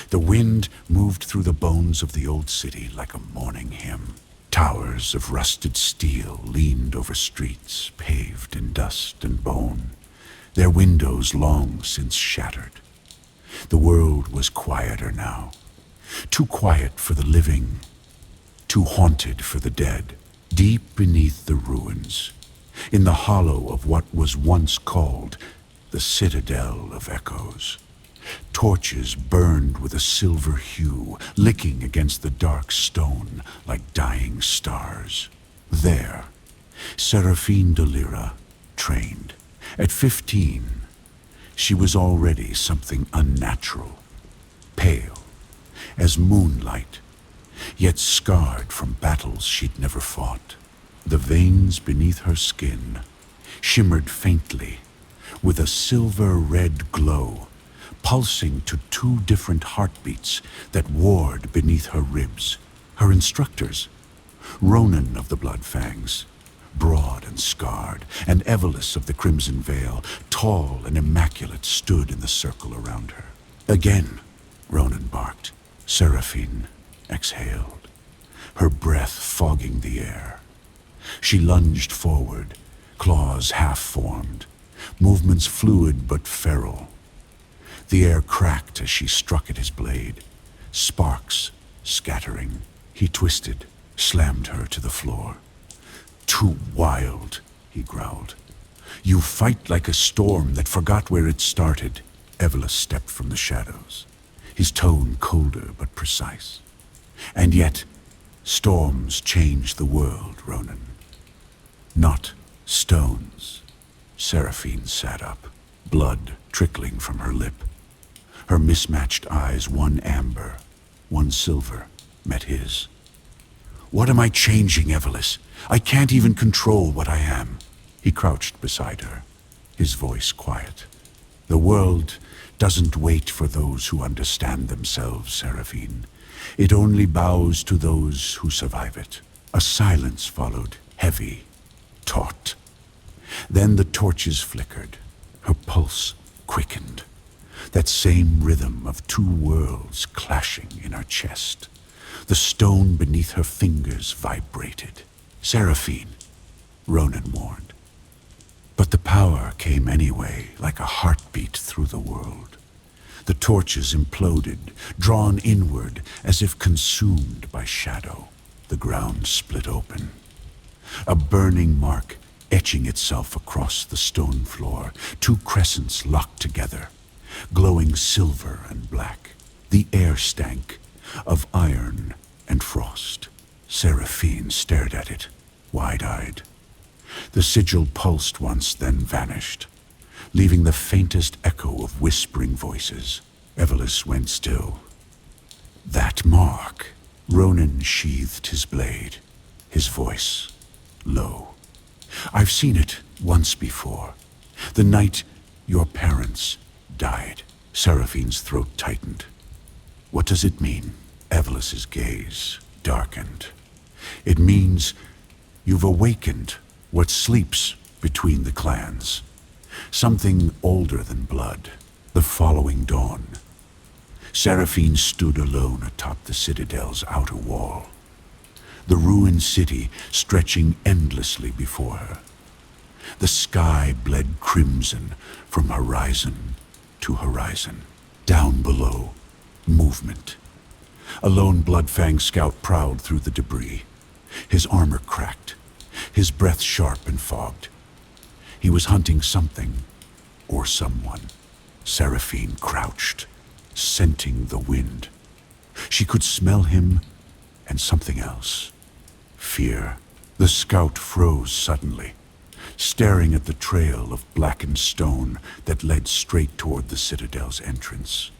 The wind moved through the bones of the old city like a mourning hymn. Towers of rusted steel leaned over streets paved in dust and bone, their windows long since shattered. The world was quieter now, too quiet for the living, too haunted for the dead. Deep beneath the ruins, in the hollow of what was once called the Citadel of Echoes, torches burned with a silver hue, licking against the dark stone like dying stars. There, Seraphine Delira trained. At 15, she was already something unnatural, pale as moonlight, yet scarred from battles she'd never fought. The veins beneath her skin shimmered faintly with a silver-red glow, pulsing to two different heartbeats that warred beneath her ribs. Her instructors, Ronan of the Blood Fangs, broad and scarred, and Evelys of the Crimson Veil, tall and immaculate, stood in the circle around her. Again, Ronan barked. Seraphine exhaled, her breath fogging the air. She lunged forward, claws half-formed, movements fluid but feral. The air cracked as she struck at his blade, sparks scattering. He twisted, slammed her to the floor. "Too wild," he growled. "You fight like a storm that forgot where it started." Evelys stepped from the shadows, his tone colder but precise. "And yet, storms change the world, Ronan. Not stones." Seraphine sat up, blood trickling from her lip. Her mismatched eyes, one amber, one silver, met his. "What am I changing, Evelys? I can't even control what I am." He crouched beside her, his voice quiet. "The world doesn't wait for those who understand themselves, Seraphine. It only bows to those who survive it." A silence followed, heavy, taut. Then the torches flickered. Her pulse quickened. That same rhythm of two worlds clashing in her chest. The stone beneath her fingers vibrated. "Seraphine," Ronan warned. But the power came anyway, like a heartbeat through the world. The torches imploded, drawn inward as if consumed by shadow. The ground split open, a burning mark etching itself across the stone floor, two crescents locked together, glowing silver and black. The air stank of iron and frost. Seraphine stared at it, wide-eyed. The sigil pulsed once, then vanished, leaving the faintest echo of whispering voices. Evelys went still. "That mark." Ronan sheathed his blade, his voice low. "I've seen it once before. The night your parents died." Seraphine's throat tightened. "What does it mean?" Evelys's gaze darkened. "It means you've awakened what sleeps between the clans. Something older than blood. The following dawn." Seraphine stood alone atop the Citadel's outer wall, the ruined city stretching endlessly before her. The sky bled crimson from horizon to horizon. Down below, movement. A lone Bloodfang scout prowled through the debris, his armor cracked, his breath sharp and fogged. He was hunting something, or someone. Seraphine crouched, scenting the wind. She could smell him and something else. Fear. The scout froze suddenly, staring at the trail of blackened stone that led straight toward the Citadel's entrance.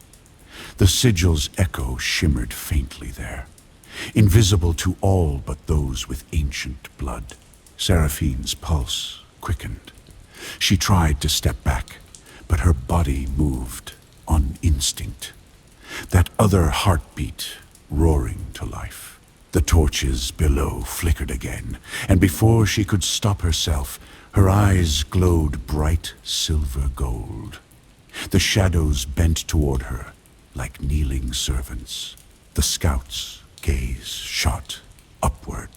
The sigil's echo shimmered faintly there, invisible to all but those with ancient blood. Seraphine's pulse quickened. She tried to step back, but her body moved on instinct. That other heartbeat roaring to life. The torches below flickered again, and before she could stop herself, her eyes glowed bright silver gold. The shadows bent toward her, like kneeling servants. The scouts' gaze shot upward.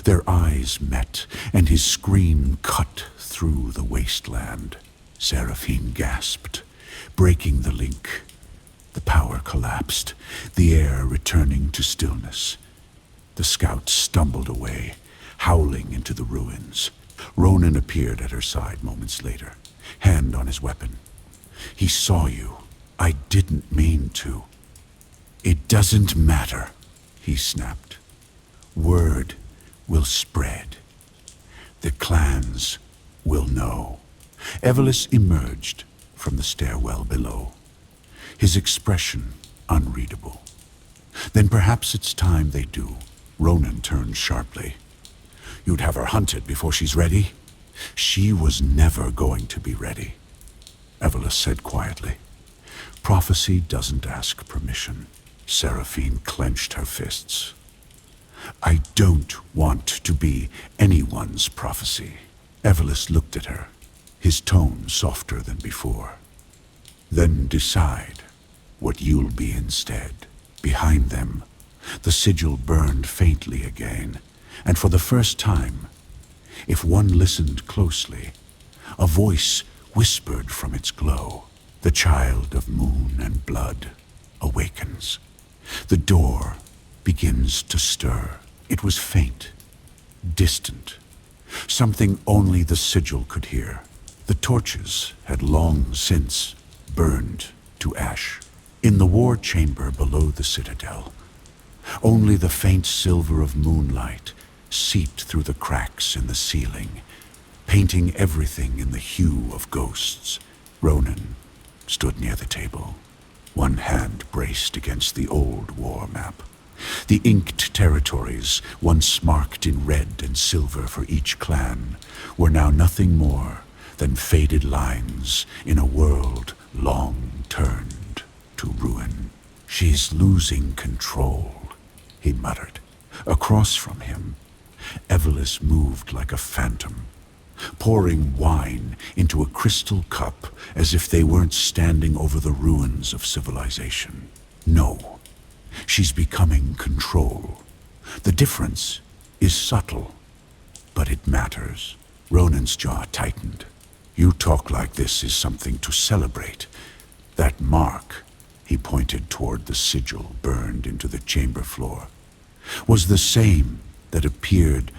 Their eyes met, and his scream cut through the wasteland. Seraphine gasped, breaking the link. The power collapsed, the air returning to stillness. The scouts stumbled away, howling into the ruins. Ronan appeared at her side moments later, hand on his weapon. "He saw you. I didn't mean to." "It doesn't matter," he snapped. "Word will spread. The clans will know." Evelys emerged from the stairwell below, his expression unreadable. "Then perhaps it's time they do." Ronan turned sharply. "You'd have her hunted before she's ready?" "She was never going to be ready," Evelys said quietly. "Prophecy doesn't ask permission." Seraphine clenched her fists. "I don't want to be anyone's prophecy." Evelys looked at her, his tone softer than before. "Then decide what you'll be instead." Behind them, the sigil burned faintly again, and for the first time, if one listened closely, a voice whispered from its glow. "The child of moon and blood awakens. The door begins to stir." It was faint, distant, something only the sigil could hear. The torches had long since burned to ash. In the war chamber below the citadel, only the faint silver of moonlight seeped through the cracks in the ceiling, painting everything in the hue of ghosts. Ronan stood near the table, one hand braced against the old war map. The inked territories, once marked in red and silver for each clan, were now nothing more than faded lines in a world long turned to ruin. "She's losing control," he muttered. Across from him, Evelys moved like a phantom, pouring wine into a crystal cup as if they weren't standing over the ruins of civilization. "No, she's becoming control. The difference is subtle, but it matters." Ronan's jaw tightened. "You talk like this is something to celebrate. That mark," he pointed toward the sigil burned into the chamber floor, "was the same that appeared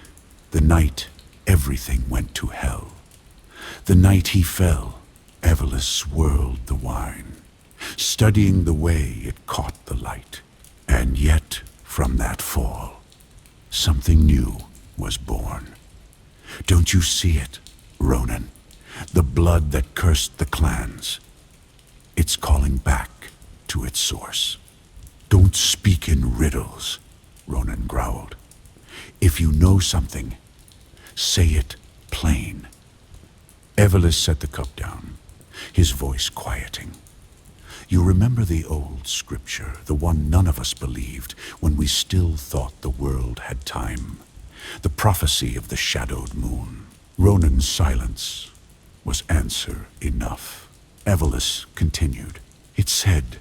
the night everything went to hell. The night he fell." Evelys swirled the wine, studying the way it caught the light. "And yet, from that fall, something new was born. Don't you see it, Ronan? The blood that cursed the clans. It's calling back to its source." "Don't speak in riddles," Ronan growled. "If you know something, say it plain." Evelys set the cup down, his voice quieting. "You remember the old scripture, the one none of us believed when we still thought the world had time? The prophecy of the shadowed moon." Ronan's silence was answer enough. Evelys continued. "It said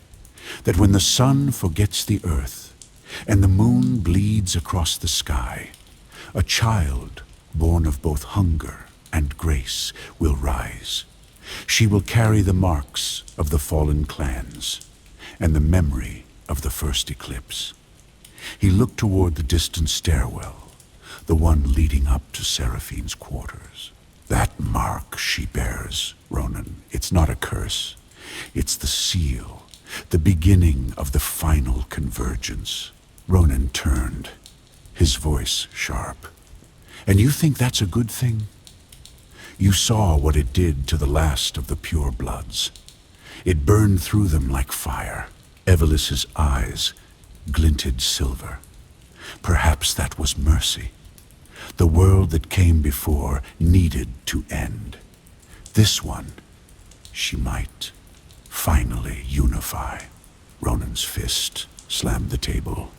that when the sun forgets the earth and the moon bleeds across the sky, a child born of both hunger and grace will rise. She will carry the marks of the fallen clans and the memory of the first eclipse." He looked toward the distant stairwell, the one leading up to Seraphine's quarters. "That mark she bears, Ronan, it's not a curse. It's the seal, the beginning of the final convergence." Ronan turned, his voice sharp. "And you think that's a good thing? You saw what it did to the last of the pure bloods. It burned through them like fire." Evelys's eyes glinted silver. "Perhaps that was mercy. The world that came before needed to end. This one, she might finally unify." Ronan's fist slammed the table.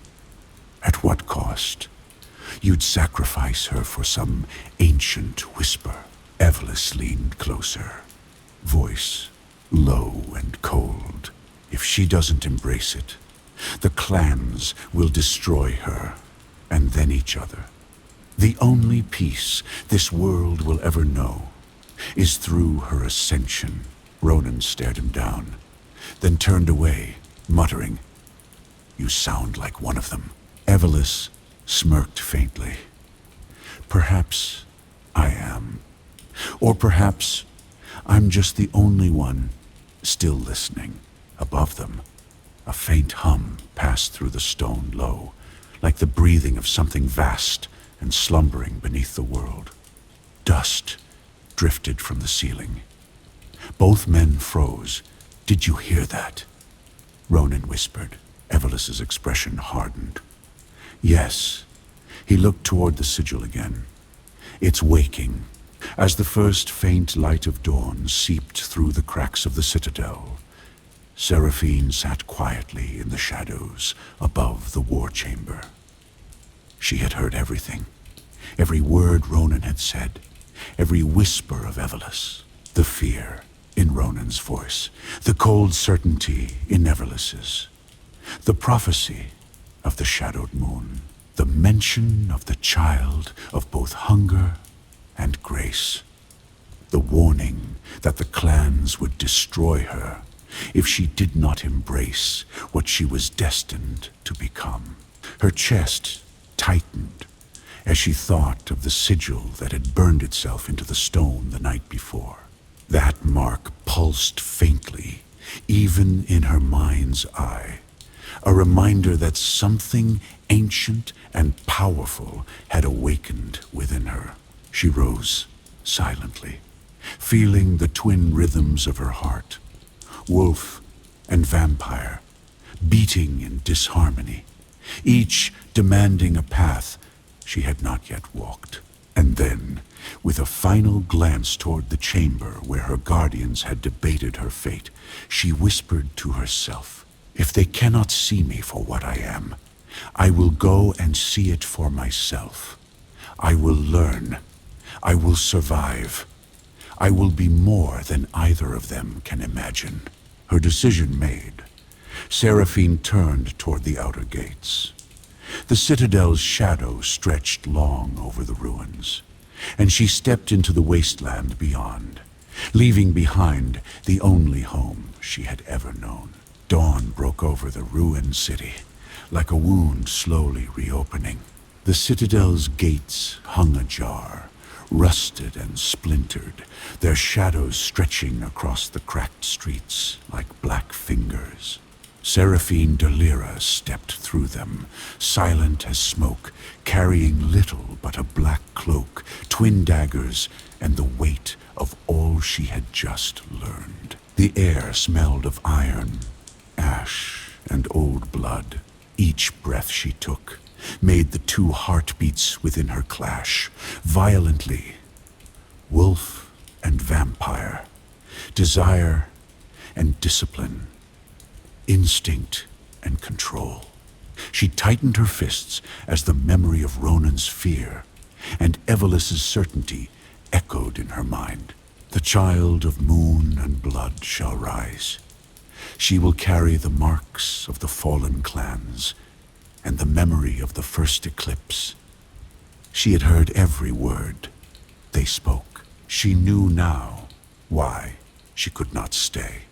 "At what cost? You'd sacrifice her for some ancient whisper." Evelys leaned closer, voice low and cold. If she doesn't embrace it, the clans will destroy her, and then each other. The only peace this world will ever know is through her ascension. Ronan stared him down, then turned away, muttering, "You sound like one of them." Evelys smirked faintly. "Perhaps I am. Or perhaps I'm just the only one still listening." Above them, a faint hum passed through the stone low, like the breathing of something vast and slumbering beneath the world. Dust drifted from the ceiling. Both men froze. "Did you hear that?" Ronan whispered. Evelys's expression hardened. "Yes." He looked toward the sigil again. "It's waking." As the first faint light of dawn seeped through the cracks of the citadel, Seraphine sat quietly in the shadows above the war chamber. She had heard everything. Every word Ronan had said, every whisper of Evelys, the fear in Ronan's voice, the cold certainty in Evelys's, the prophecy of the shadowed moon, the mention of the child of both hunger and grace, the warning that the clans would destroy her if she did not embrace what she was destined to become. Her chest tightened as she thought of the sigil that had burned itself into the stone the night before. That mark pulsed faintly, even in her mind's eye, a reminder that something ancient and powerful had awakened within her. She rose silently, feeling the twin rhythms of her heart, wolf and vampire, beating in disharmony, each demanding a path she had not yet walked. And then, with a final glance toward the chamber where her guardians had debated her fate, she whispered to herself, "If they cannot see me for what I am, I will go and see it for myself. I will learn. I will survive. I will be more than either of them can imagine." Her decision made, Seraphine turned toward the outer gates. The citadel's shadow stretched long over the ruins, and she stepped into the wasteland beyond, leaving behind the only home she had ever known. Dawn broke over the ruined city, like a wound slowly reopening. The citadel's gates hung ajar, rusted and splintered, their shadows stretching across the cracked streets like black fingers. Seraphine de Lyra stepped through them, silent as smoke, carrying little but a black cloak, twin daggers, and the weight of all she had just learned. The air smelled of iron, ash, and old blood. Each breath she took made the two heartbeats within her clash, violently. Wolf and vampire, desire and discipline, instinct and control. She tightened her fists as the memory of Ronan's fear and Evelys's certainty echoed in her mind. The child of moon and blood shall rise. She will carry the marks of the fallen clans and the memory of the first eclipse. She had heard every word they spoke. She knew now why she could not stay.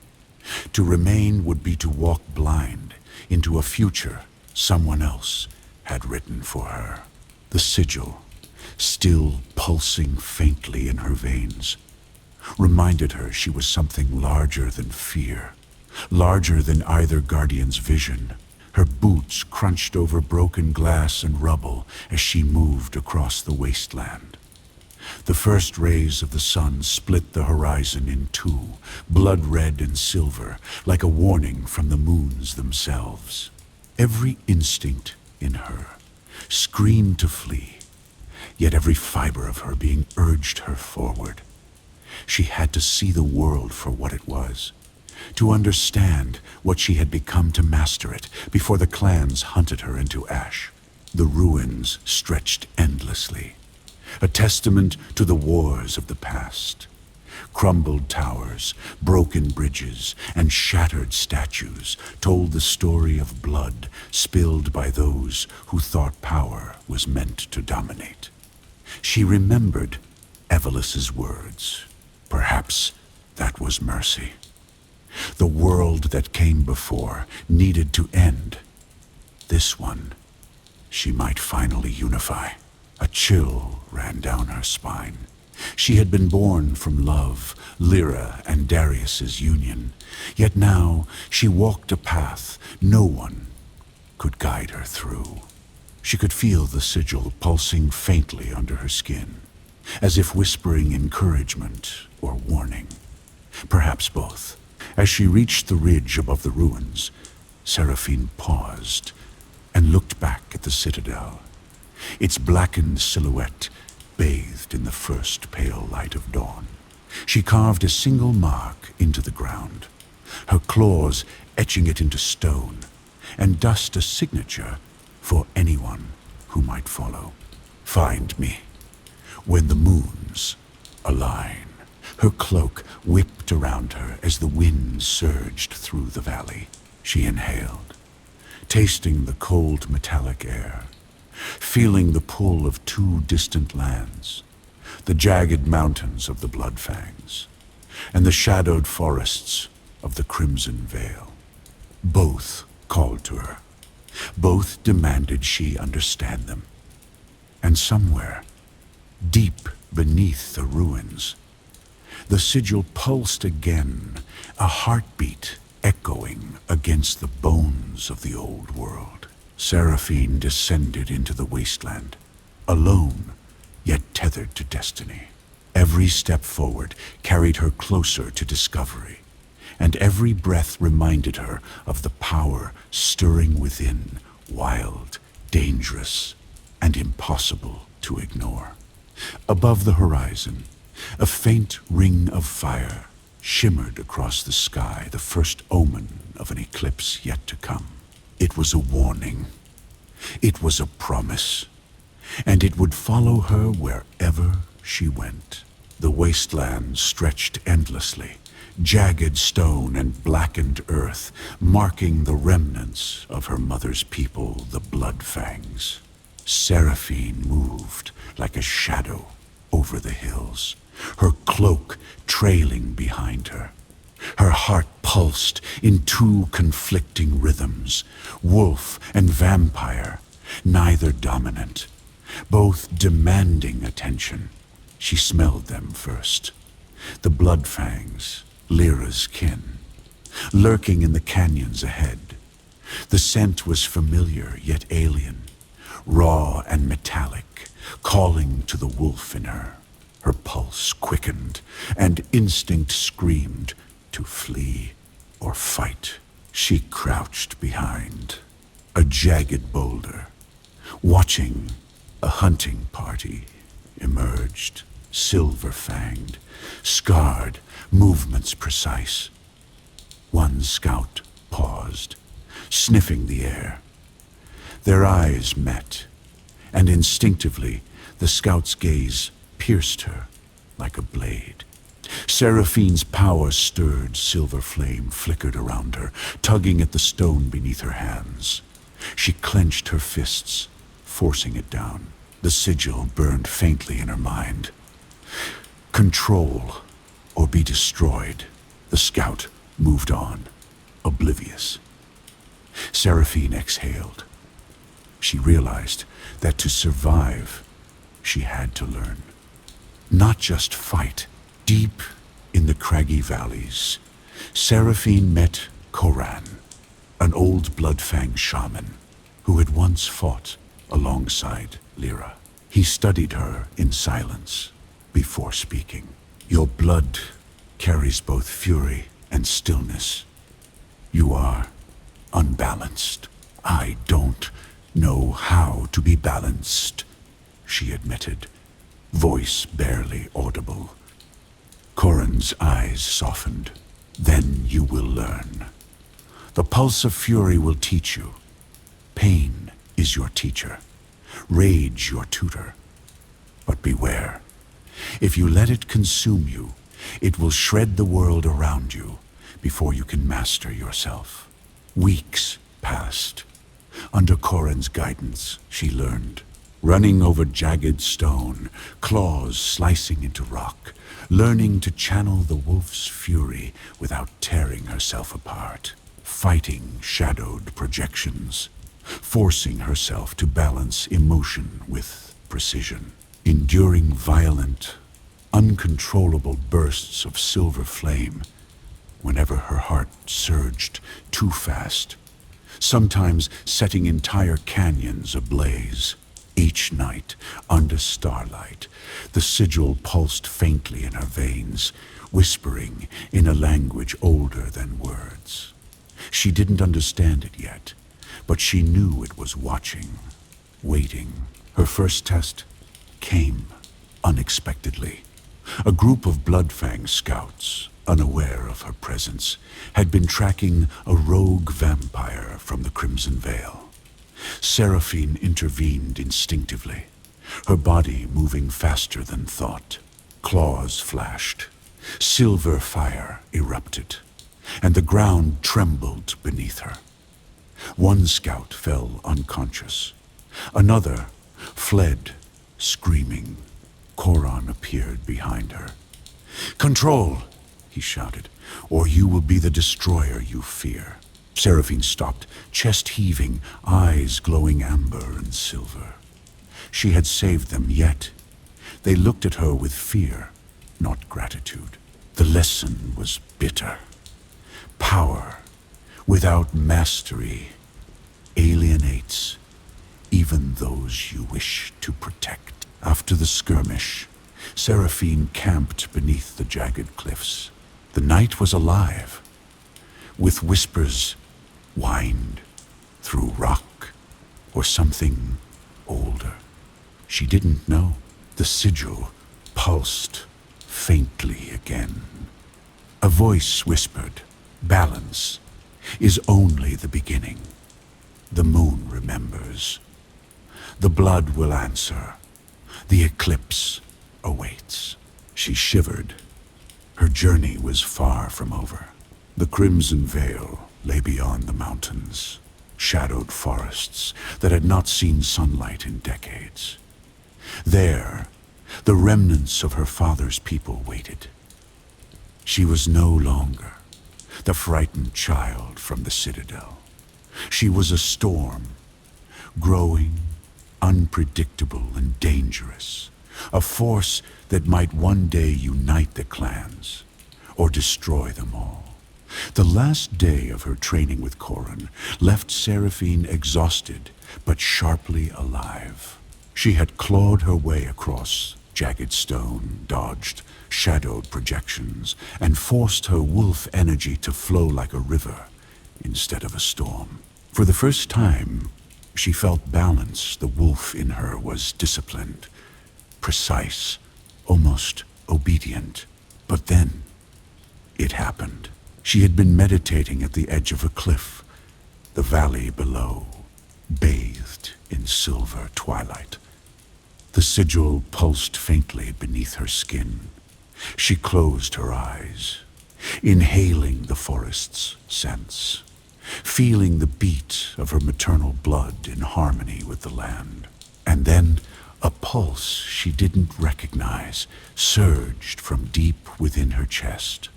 To remain would be to walk blind into a future someone else had written for her. The sigil, still pulsing faintly in her veins, reminded her she was something larger than fear, larger than either guardian's vision. Her boots crunched over broken glass and rubble as she moved across the wasteland. The first rays of the sun split the horizon in two, blood red and silver, like a warning from the moons themselves. Every instinct in her screamed to flee, yet every fiber of her being urged her forward. She had to see the world for what it was, to understand what she had become, to master it before the clans hunted her into ash. The ruins stretched endlessly, a testament to the wars of the past. Crumbled towers, broken bridges, and shattered statues told the story of blood spilled by those who thought power was meant to dominate. She remembered Evelus's words. Perhaps that was mercy. The world that came before needed to end. This one, she might finally unify. A chill ran down her spine. She had been born from love, Lyra and Darius's union, yet now she walked a path no one could guide her through. She could feel the sigil pulsing faintly under her skin, as if whispering encouragement or warning. Perhaps both. As she reached the ridge above the ruins, Seraphine paused and looked back at the citadel, its blackened silhouette bathed in the first pale light of dawn. She carved a single mark into the ground, her claws etching it into stone, and dust a signature for anyone who might follow. Find me when the moons align. Her cloak whipped around her as the wind surged through the valley. She inhaled, tasting the cold metallic air, feeling the pull of two distant lands, the jagged mountains of the Bloodfangs, and the shadowed forests of the Crimson Vale. Both called to her. Both demanded she understand them. And somewhere, deep beneath the ruins, the sigil pulsed again, a heartbeat echoing against the bones of the old world. Seraphine descended into the wasteland, alone, yet tethered to destiny. Every step forward carried her closer to discovery, and every breath reminded her of the power stirring within, wild, dangerous, and impossible to ignore. Above the horizon, a faint ring of fire shimmered across the sky, the first omen of an eclipse yet to come. It was a warning. It was a promise. And it would follow her wherever she went. The wasteland stretched endlessly, jagged stone and blackened earth, marking the remnants of her mother's people, the Bloodfangs. Seraphine moved like a shadow over the hills, her cloak trailing behind her. Her heart pulsed in two conflicting rhythms, wolf and vampire, neither dominant, both demanding attention. She smelled them first. The Bloodfangs, Lyra's kin, lurking in the canyons ahead. The scent was familiar yet alien, raw and metallic, calling to the wolf in her. Her pulse quickened, and instinct screamed to flee or fight. She crouched behind a jagged boulder, watching a hunting party emerged, silver-fanged, scarred, movements precise. One scout paused, sniffing the air. Their eyes met, and instinctively the scout's gaze pierced her like a blade. Seraphine's power stirred, silver flame flickered around her, tugging at the stone beneath her hands. She clenched her fists, forcing it down. The sigil burned faintly in her mind. Control or be destroyed. The scout moved on, oblivious. Seraphine exhaled. She realized that to survive, she had to learn. Not just fight. Deep in the craggy valleys, Seraphine met Koran, an old Bloodfang shaman who had once fought alongside Lyra. He studied her in silence before speaking. Your blood carries both fury and stillness. You are unbalanced. I don't know how to be balanced, she admitted, voice barely audible. Koran's eyes softened. Then you will learn. The pulse of fury will teach you. Pain is your teacher. Rage your tutor. But beware. If you let it consume you, It will shred the world around you before you can master yourself. Weeks passed. Under Corin's guidance, she learned. Running over jagged stone, claws slicing into rock, learning to channel the wolf's fury without tearing herself apart, fighting shadowed projections, forcing herself to balance emotion with precision, enduring violent, uncontrollable bursts of silver flame whenever her heart surged too fast, sometimes setting entire canyons ablaze. Each night, under starlight, the sigil pulsed faintly in her veins, whispering in a language older than words. She didn't understand it yet, but she knew it was watching, waiting. Her first test came unexpectedly. A group of Bloodfang scouts, unaware of her presence, had been tracking a rogue vampire from the Crimson Vale. Seraphine intervened instinctively, her body moving faster than thought. Claws flashed, silver fire erupted, and the ground trembled beneath her. One scout fell unconscious. Another fled, screaming. Coron appeared behind her. "Control!" he shouted, "or you will be the destroyer you fear." Seraphine stopped, chest heaving, eyes glowing amber and silver. She had saved them, yet they looked at her with fear, not gratitude. The lesson was bitter. Power without mastery alienates even those you wish to protect. After the skirmish, Seraphine camped beneath the jagged cliffs. The night was alive, with whispers whined through rock or something older. She didn't know. The sigil pulsed faintly again. A voice whispered, "Balance is only the beginning. The moon remembers. The blood will answer. The eclipse awaits." She shivered. Her journey was far from over. The Crimson Vale lay beyond the mountains, shadowed forests that had not seen sunlight in decades. There, the remnants of her father's people waited. She was no longer the frightened child from the citadel. She was a storm, growing, unpredictable and dangerous, a force that might one day unite the clans or destroy them all. The last day of her training with Corin left Seraphine exhausted but sharply alive. She had clawed her way across jagged stone, dodged shadowed projections, and forced her wolf energy to flow like a river instead of a storm. For the first time, she felt balance. The wolf in her was disciplined, precise, almost obedient. But then, it happened. She had been meditating at the edge of a cliff, the valley below, bathed in silver twilight. The sigil pulsed faintly beneath her skin. She closed her eyes, inhaling the forest's scents, feeling the beat of her maternal blood in harmony with the land. And then a pulse she didn't recognize surged from deep within her chest.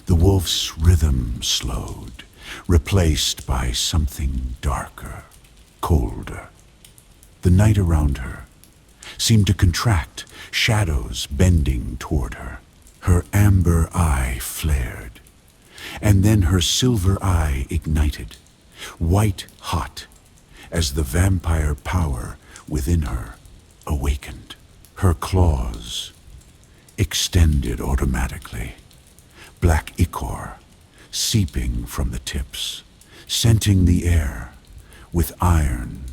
The wolf's rhythm slowed, replaced by something darker, colder. The night around her seemed to contract, shadows bending toward her. Her amber eye flared, and then her silver eye ignited, white hot, as the vampire power within her awakened. Her claws extended automatically, black ichor seeping from the tips, scenting the air with iron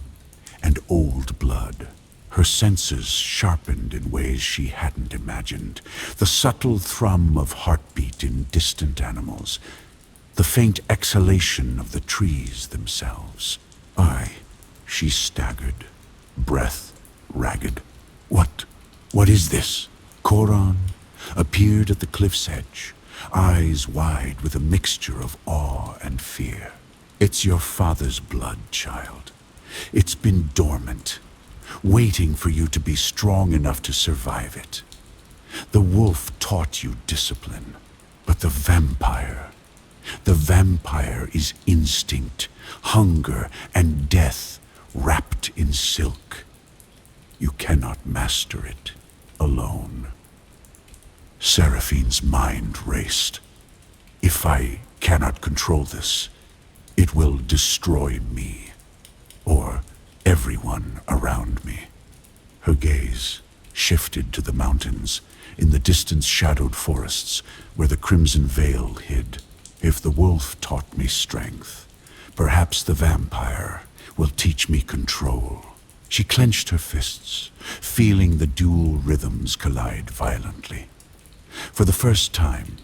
and old blood. Her senses sharpened in ways she hadn't imagined. The subtle thrum of heartbeat in distant animals, the faint exhalation of the trees themselves. She staggered, breath ragged. What is this? Coron, appeared at the cliff's edge, eyes wide with a mixture of awe and fear. "It's your father's blood, child. It's been dormant, waiting for you to be strong enough to survive it. The wolf taught you discipline, but the vampire is instinct, hunger, and death wrapped in silk. You cannot master it alone." Seraphine's mind raced. "If I cannot control this, it will destroy me, or everyone around me." Her gaze shifted to the mountains, in the distant shadowed forests where the crimson veil hid. "If the wolf taught me strength, perhaps the vampire will teach me control." She clenched her fists, feeling the dual rhythms collide violently. For the first time,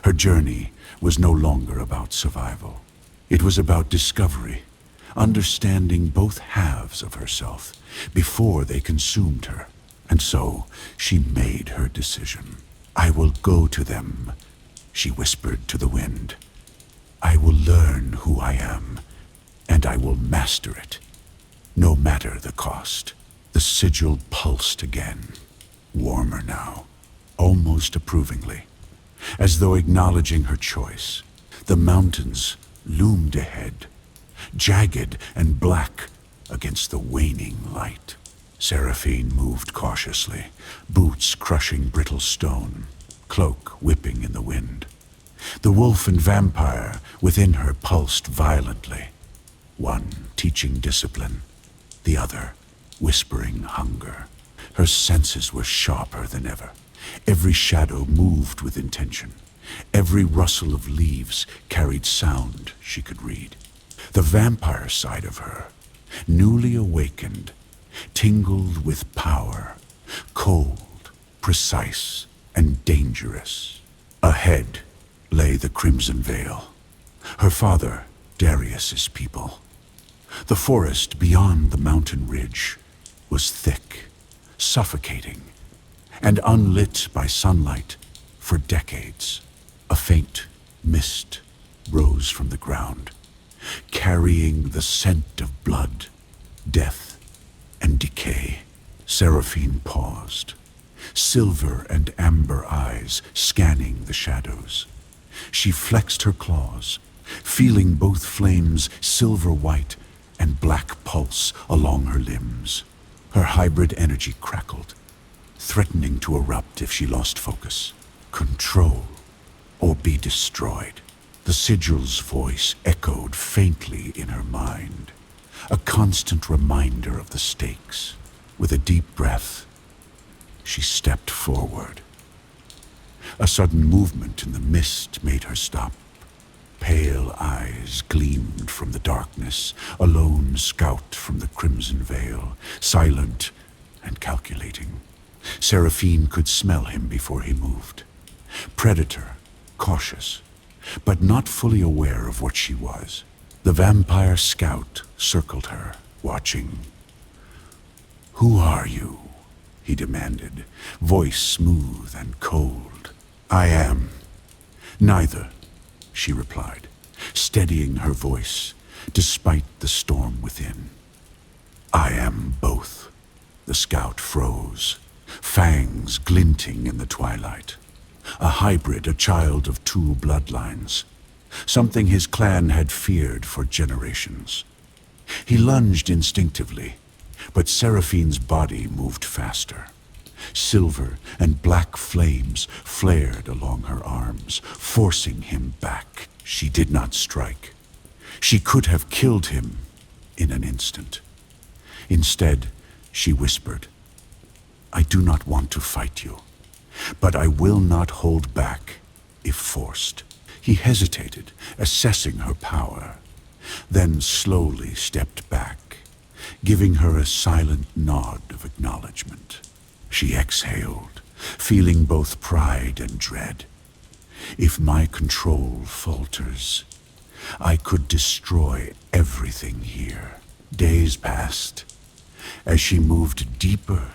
her journey was no longer about survival. It was about discovery, understanding both halves of herself before they consumed her. And so she made her decision. "I will go to them," she whispered to the wind. "I will learn who I am, and I will master it, no matter the cost." The sigil pulsed again, warmer now, almost approvingly, as though acknowledging her choice. The mountains loomed ahead, jagged and black against the waning light. Seraphine moved cautiously, boots crushing brittle stone, cloak whipping in the wind. The wolf and vampire within her pulsed violently, one teaching discipline, the other whispering hunger. Her senses were sharper than ever. Every shadow moved with intention. Every rustle of leaves carried sound she could read. The vampire side of her, newly awakened, tingled with power, cold, precise, and dangerous. Ahead lay the Crimson Veil, her father, Darius's people. The forest beyond the mountain ridge was thick, suffocating, and unlit by sunlight for decades. A faint mist rose from the ground, carrying the scent of blood, death, and decay. Seraphine paused, silver and amber eyes scanning the shadows. She flexed her claws, feeling both flames silver white and black pulse along her limbs. Her hybrid energy crackled, threatening to erupt if she lost focus. Control or be destroyed. The sigil's voice echoed faintly in her mind, a constant reminder of the stakes. With a deep breath, she stepped forward. A sudden movement in the mist made her stop. Pale eyes gleamed from the darkness, a lone scout from the Crimson Veil, silent and calculating. Seraphine could smell him before he moved. Predator, cautious, but not fully aware of what she was. The vampire scout circled her, watching. "Who are you?" he demanded, voice smooth and cold. "I am neither," she replied, steadying her voice despite the storm within. "I am both." The scout froze, fangs glinting in the twilight. A hybrid, a child of two bloodlines, something his clan had feared for generations. He lunged instinctively, but Seraphine's body moved faster. Silver and black flames flared along her arms, forcing him back. She did not strike. She could have killed him in an instant. Instead, she whispered, "I do not want to fight you, but I will not hold back if forced." He hesitated, assessing her power, then slowly stepped back, giving her a silent nod of acknowledgement. She exhaled, feeling both pride and dread. If my control falters, I could destroy everything here. Days passed as she moved deeper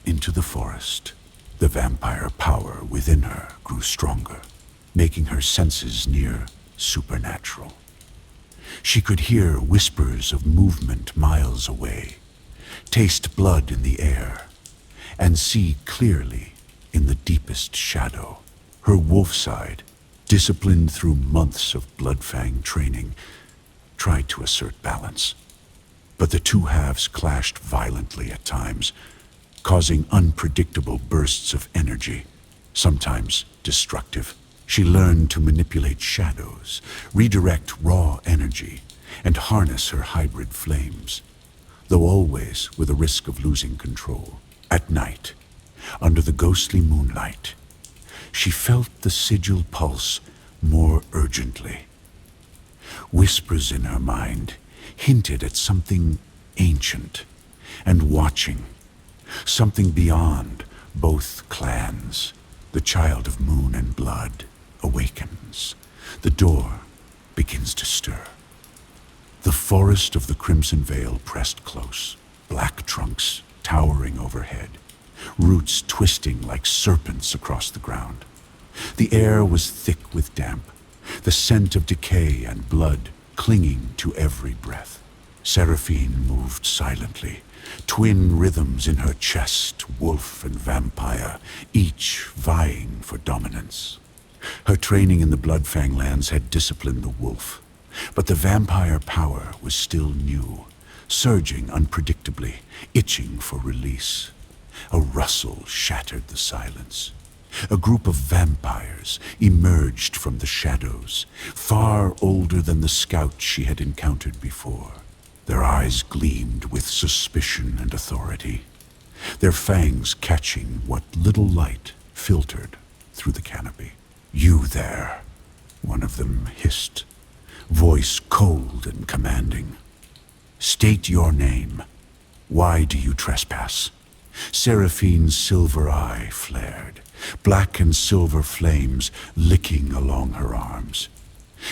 into the forest. The vampire power within her grew stronger, making her senses near supernatural. She could hear whispers of movement miles away, taste blood in the air, and see clearly in the deepest shadow. Her wolf side, disciplined through months of bloodfang training, tried to assert balance. But the two halves clashed violently at times, causing unpredictable bursts of energy, sometimes destructive. She learned to manipulate shadows, redirect raw energy, and harness her hybrid flames, though always with a risk of losing control. At night, under the ghostly moonlight, she felt the sigil pulse more urgently. Whispers in her mind hinted at something ancient and watching, something beyond both clans. The child of moon and blood awakens. The door begins to stir. The forest of the Crimson Veil pressed close, black trunks towering overhead, roots twisting like serpents across the ground. The air was thick with damp, the scent of decay and blood clinging to every breath. Seraphine moved silently, twin rhythms in her chest, wolf and vampire, each vying for dominance. Her training in the Bloodfang lands had disciplined the wolf, but the vampire power was still new, surging unpredictably, itching for release. A rustle shattered the silence. A group of vampires emerged from the shadows, far older than the scout she had encountered before. Their eyes gleamed with suspicion and authority, their fangs catching what little light filtered through the canopy. "You there," one of them hissed, voice cold and commanding. "State your name. Why do you trespass?" Seraphine's silver eye flared, black and silver flames licking along her arms.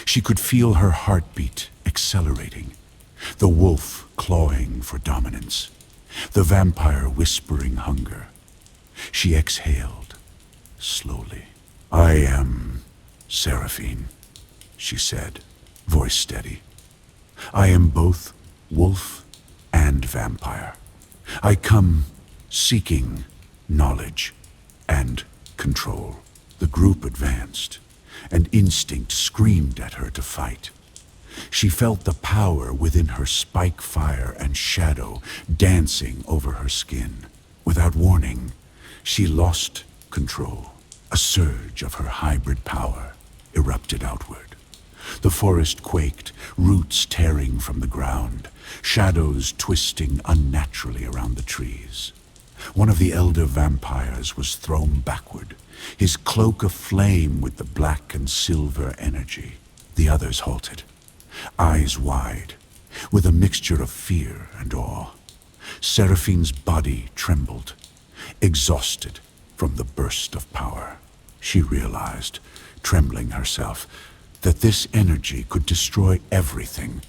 She could feel her heartbeat accelerating, the wolf clawing for dominance, the vampire whispering hunger. She exhaled, slowly. "I am Seraphine," she said, voice steady. "I am both wolf and vampire. I come seeking knowledge and control." The group advanced, and instinct screamed at her to fight. She felt the power within her spike fire and shadow dancing over her skin. Without warning, she lost control. A surge of her hybrid power erupted outward. The forest quaked, roots tearing from the ground, shadows twisting unnaturally around the trees. One of the elder vampires was thrown backward, his cloak aflame with the black and silver energy. The others halted, eyes wide, with a mixture of fear and awe. Seraphine's body trembled, exhausted from the burst of power. She realized, trembling herself, that this energy could destroy everything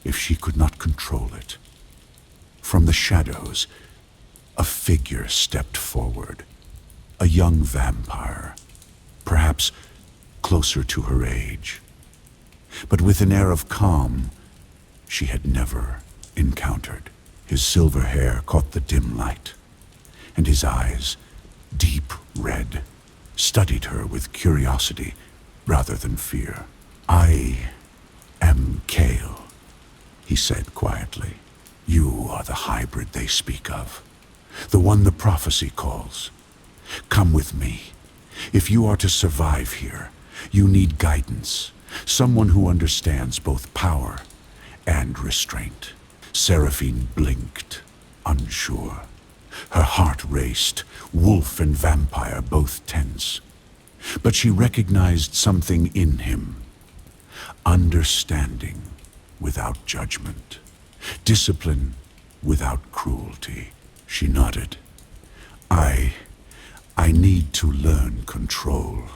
if she could not control it. From the shadows, a figure stepped forward, a young vampire, perhaps closer to her age, but with an air of calm she had never encountered. His silver hair caught the dim light, and his eyes, deep red, studied her with curiosity rather than fear. "I am Kale," he said quietly. "You are the hybrid they speak of, the one the prophecy calls. Come with me. If you are to survive here, you need guidance, someone who understands both power and restraint." Seraphine blinked, unsure. Her heart raced, wolf and vampire both tense. But she recognized something in him. Understanding without judgment. Discipline without cruelty. She nodded. I need to learn control.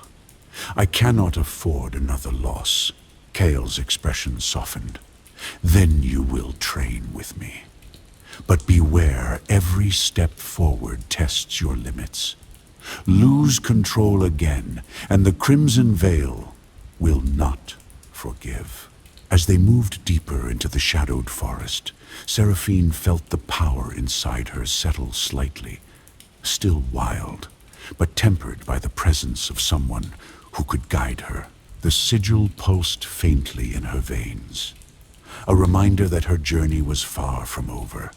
I cannot afford another loss." Kale's expression softened. "Then you will train with me. But beware, every step forward tests your limits. Lose control again, and the Crimson Veil will not forgive. As they moved deeper into the shadowed forest, Seraphine felt the power inside her settle slightly, still wild, but tempered by the presence of someone who could guide her. The sigil pulsed faintly in her veins, a reminder that her journey was far from over,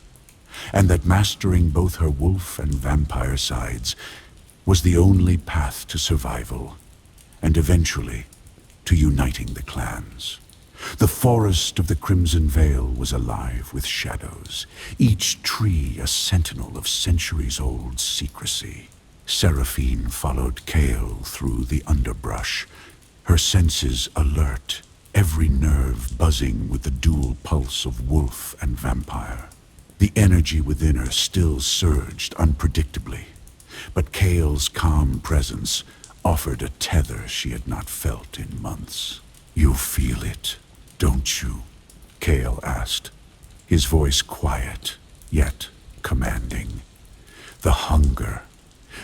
and that mastering both her wolf and vampire sides was the only path to survival, and eventually to uniting the clans. The forest of the Crimson Veil was alive with shadows, each tree a sentinel of centuries-old secrecy. Seraphine followed Kale through the underbrush, her senses alert, every nerve buzzing with the dual pulse of wolf and vampire. The energy within her still surged unpredictably, but Kale's calm presence offered a tether she had not felt in months. "You feel it, don't you?" Kale asked, his voice quiet, yet commanding. The hunger,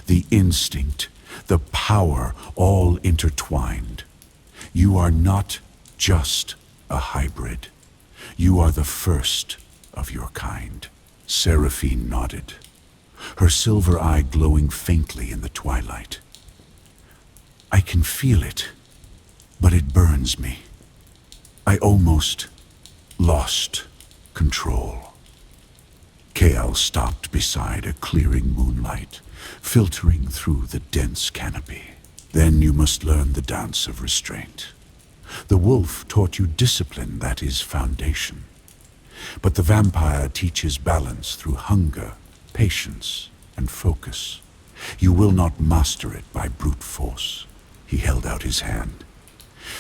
the instinct, the power all intertwined. You are not just a hybrid. You are the first of your kind. Seraphine nodded, her silver eye glowing faintly in the twilight. "I can feel it, but it burns me. I almost lost control." Kale stopped beside a clearing moonlight, filtering through the dense canopy. "Then you must learn the dance of restraint. The wolf taught you discipline that is foundation. But the vampire teaches balance through hunger, patience, and focus. You will not master it by brute force." He held out his hand.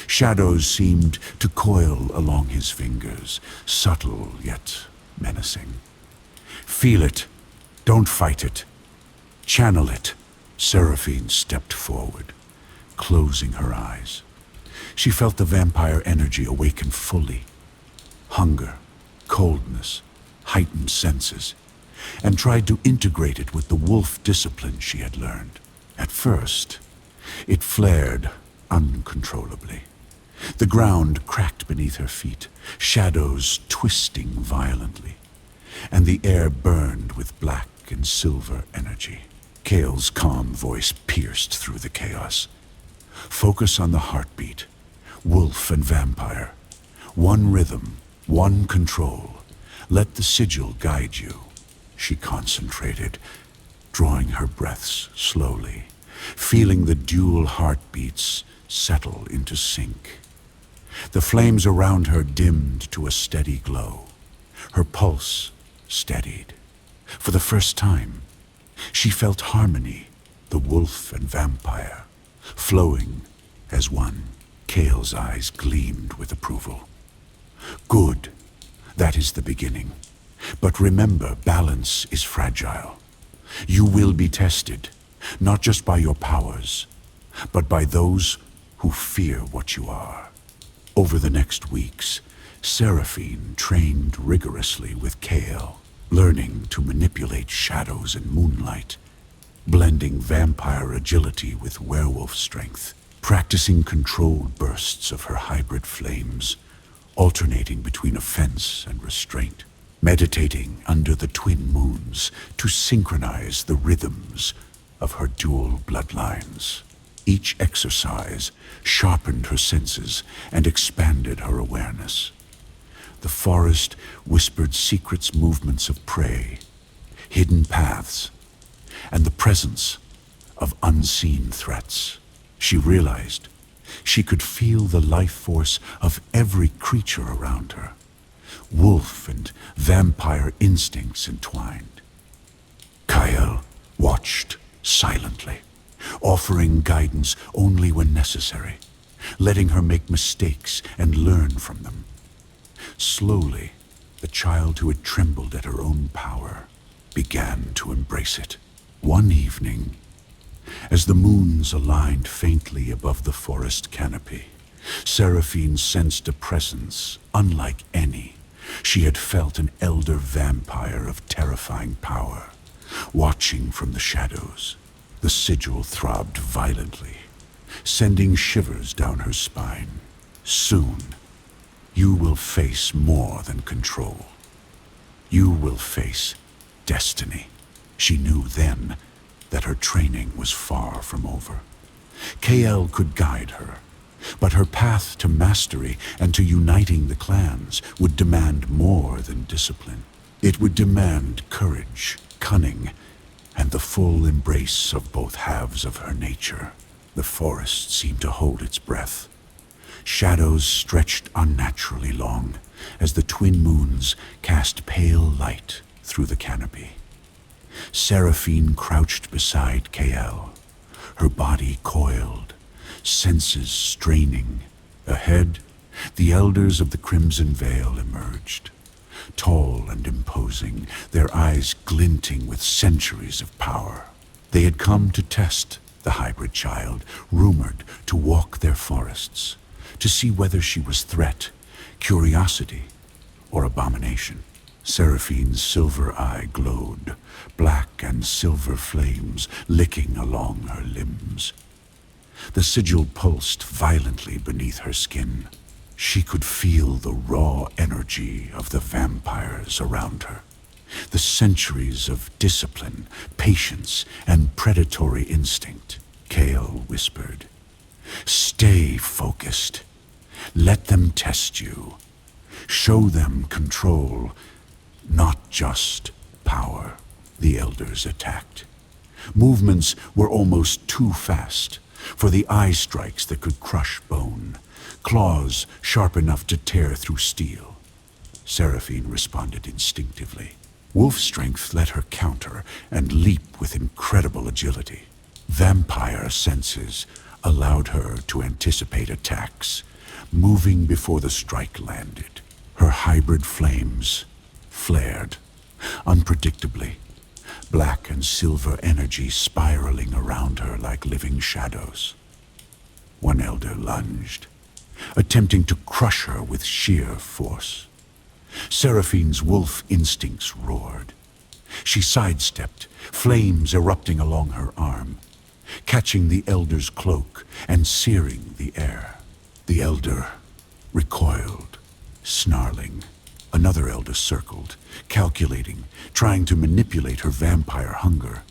Shadows seemed to coil along his fingers, subtle yet menacing. "Feel it. Don't fight it. Channel it." Seraphine stepped forward, closing her eyes. She felt the vampire energy awaken fully. Hunger, coldness, heightened senses, and tried to integrate it with the wolf discipline she had learned. At first, it flared uncontrollably. The ground cracked beneath her feet, shadows twisting violently, and the air burned with black and silver energy. Kale's calm voice pierced through the chaos. "Focus on the heartbeat, wolf and vampire. One rhythm, one control. Let the sigil guide you." She concentrated, drawing her breaths slowly, feeling the dual heartbeats settle into sync. The flames around her dimmed to a steady glow. Her pulse steadied. For the first time, she felt harmony, the wolf and vampire, flowing as one. Kale's eyes gleamed with approval. "Good. That is the beginning. But remember, balance is fragile. You will be tested, not just by your powers, but by those who fear what you are." Over the next weeks, Seraphine trained rigorously with Kale, learning to manipulate shadows and moonlight, blending vampire agility with werewolf strength, practicing controlled bursts of her hybrid flames, alternating between offense and restraint, meditating under the twin moons to synchronize the rhythms of her dual bloodlines. Each exercise sharpened her senses and expanded her awareness. The forest whispered secrets, movements of prey, hidden paths, and the presence of unseen threats. She realized she could feel the life force of every creature around her, wolf and vampire instincts entwined. Kyle watched silently, offering guidance only when necessary, letting her make mistakes and learn from them. Slowly, the child who had trembled at her own power began to embrace it. One evening, as the moons aligned faintly above the forest canopy, Seraphine sensed a presence unlike any she had felt, an elder vampire of terrifying power, watching from the shadows. The sigil throbbed violently, sending shivers down her spine. Soon, you will face more than control. You will face destiny. She knew then that her training was far from over. KL could guide her, but her path to mastery and to uniting the clans would demand more than discipline. It would demand courage, cunning, and the full embrace of both halves of her nature. The forest seemed to hold its breath. Shadows stretched unnaturally long as the twin moons cast pale light through the canopy. Seraphine crouched beside KL, her body coiled, senses straining. Ahead, the elders of the Crimson Veil emerged, tall and imposing, their eyes glinting with centuries of power. They had come to test the hybrid child, rumored to walk their forests, to see whether she was threat, curiosity, or abomination. Seraphine's silver eye glowed, black and silver flames licking along her limbs. The sigil pulsed violently beneath her skin. She could feel the raw energy of the vampires around her, the centuries of discipline, patience, and predatory instinct. Kale whispered, "Stay focused. Let them test you. Show them control, not just power." The elders attacked. Movements were almost too fast for the eye strikes that could crush bone, claws sharp enough to tear through steel. Seraphine responded instinctively. Wolf strength let her counter and leap with incredible agility. Vampire senses allowed her to anticipate attacks, moving before the strike landed. Her hybrid flames flared, unpredictably, black and silver energy spiraling around her like living shadows. One elder lunged, attempting to crush her with sheer force. Seraphine's wolf instincts roared. She sidestepped, flames erupting along her arm, catching the elder's cloak and searing the air. The elder recoiled, snarling. Another elder circled, calculating, trying to manipulate her vampire hunger.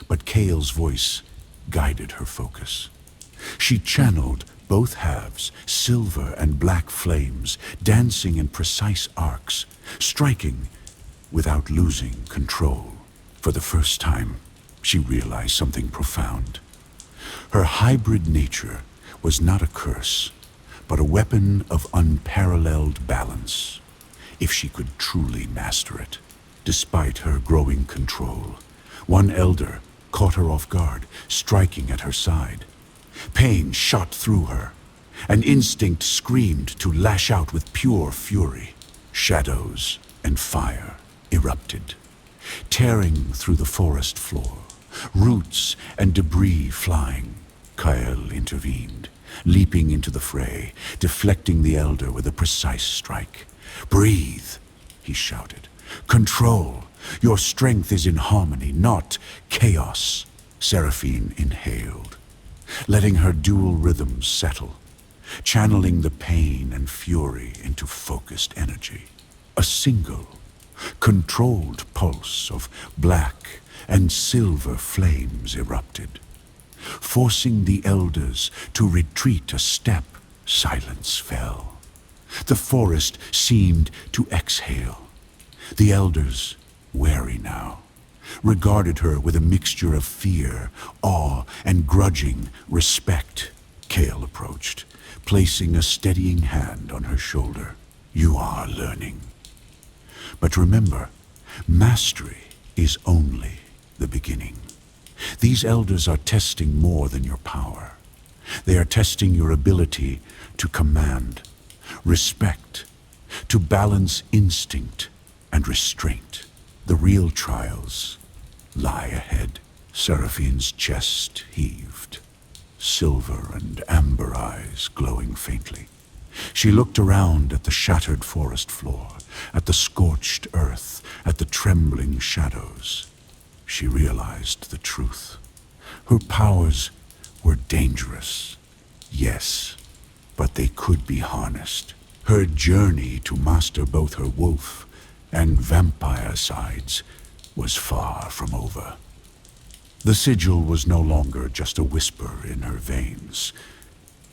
But Kale's voice guided her focus. She channeled both halves, silver and black flames, dancing in precise arcs, striking without losing control. For the first time, she realized something profound. Her hybrid nature was not a curse, but a weapon of unparalleled balance, if she could truly master it. Despite her growing control, one elder caught her off guard, striking at her side. Pain shot through her. An instinct screamed to lash out with pure fury. Shadows and fire erupted, tearing through the forest floor, roots and debris flying. Kyle intervened, leaping into the fray, deflecting the elder with a precise strike. "Breathe," he shouted. "Control. Your strength is in harmony, not chaos." Seraphine inhaled, letting her dual rhythms settle, channeling the pain and fury into focused energy. A single, controlled pulse of black and silver flames erupted, forcing the elders to retreat a step. Silence fell. The forest seemed to exhale. The elders, wary now, regarded her with a mixture of fear, awe, and grudging respect. Kale approached, placing a steadying hand on her shoulder. "You are learning. But remember, mastery is only the beginning. These elders are testing more than your power. They are testing your ability to command, respect, to balance instinct and restraint. The real trials lie ahead." Seraphine's chest heaved, silver and amber eyes glowing faintly. She looked around at the shattered forest floor, at the scorched earth, at the trembling shadows. She realized the truth. Her powers were dangerous, yes, but they could be harnessed. Her journey to master both her wolf and vampire sides was far from over. The sigil was no longer just a whisper in her veins.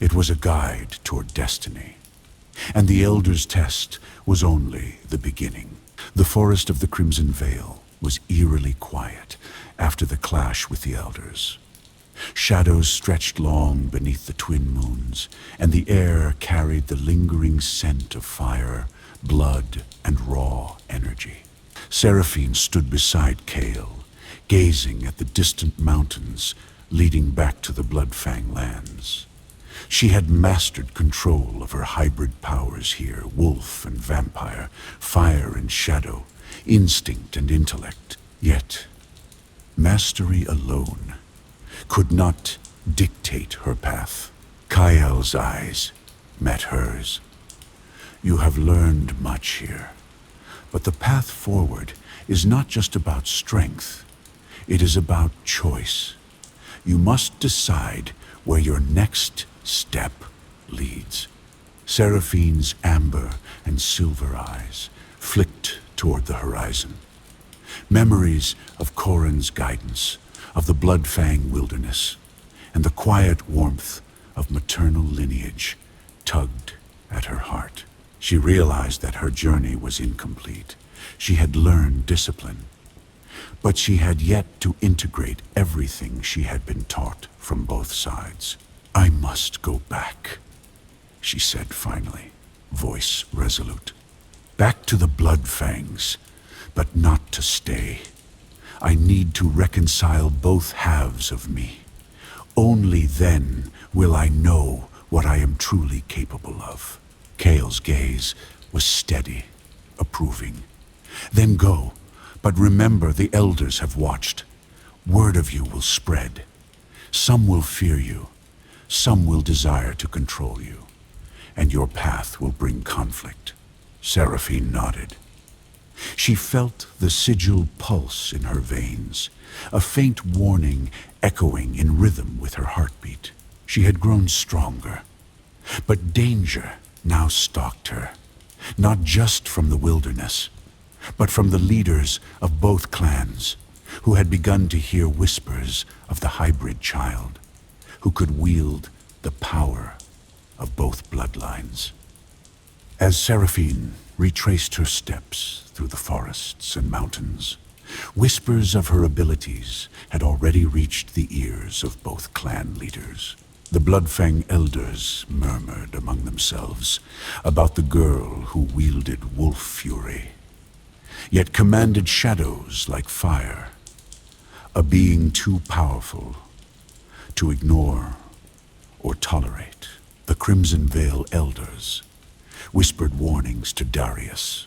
It was a guide toward destiny. And the Elder's test was only the beginning. The forest of the Crimson Vale was eerily quiet after the clash with the Elders. Shadows stretched long beneath the twin moons, and the air carried the lingering scent of fire, blood, and raw energy. Seraphine stood beside Kale, gazing at the distant mountains leading back to the Bloodfang lands. She had mastered control of her hybrid powers here, wolf and vampire, fire and shadow, instinct and intellect. Yet, mastery alone could not dictate her path. Kael's eyes met hers. You have learned much here, but the path forward is not just about strength. It is about choice. You must decide where your next step leads. Seraphine's amber and silver eyes flicked toward the horizon. Memories of Corin's guidance, of the Bloodfang wilderness, and the quiet warmth of maternal lineage tugged at her heart. She realized that her journey was incomplete. She had learned discipline, but she had yet to integrate everything she had been taught from both sides. I must go back, she said finally, voice resolute. Back to the Bloodfangs, but not to stay. I need to reconcile both halves of me. Only then will I know what I am truly capable of. Kale's gaze was steady, approving. Then go, but remember the Elders have watched. Word of you will spread. Some will fear you. Some will desire to control you, and your path will bring conflict. Seraphine nodded. She felt the sigil pulse in her veins, a faint warning echoing in rhythm with her heartbeat. She had grown stronger, but danger now stalked her, not just from the wilderness, but from the leaders of both clans, who had begun to hear whispers of the hybrid child, who could wield the power of both bloodlines. As Seraphine retraced her steps through the forests and mountains, whispers of her abilities had already reached the ears of both clan leaders. The Bloodfang Elders murmured among themselves about the girl who wielded wolf fury, yet commanded shadows like fire, a being too powerful to ignore or tolerate. The Crimson Vale Elders whispered warnings to Darius,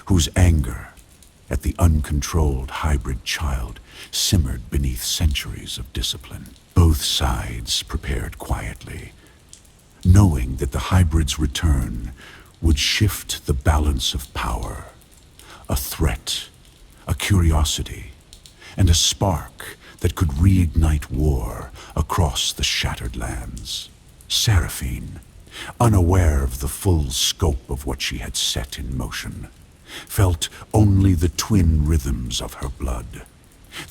whose anger at the uncontrolled hybrid child simmered beneath centuries of discipline. Both sides prepared quietly, knowing that the hybrid's return would shift the balance of power, a threat, a curiosity, and a spark that could reignite war across the shattered lands. Seraphine, unaware of the full scope of what she had set in motion, felt only the twin rhythms of her blood,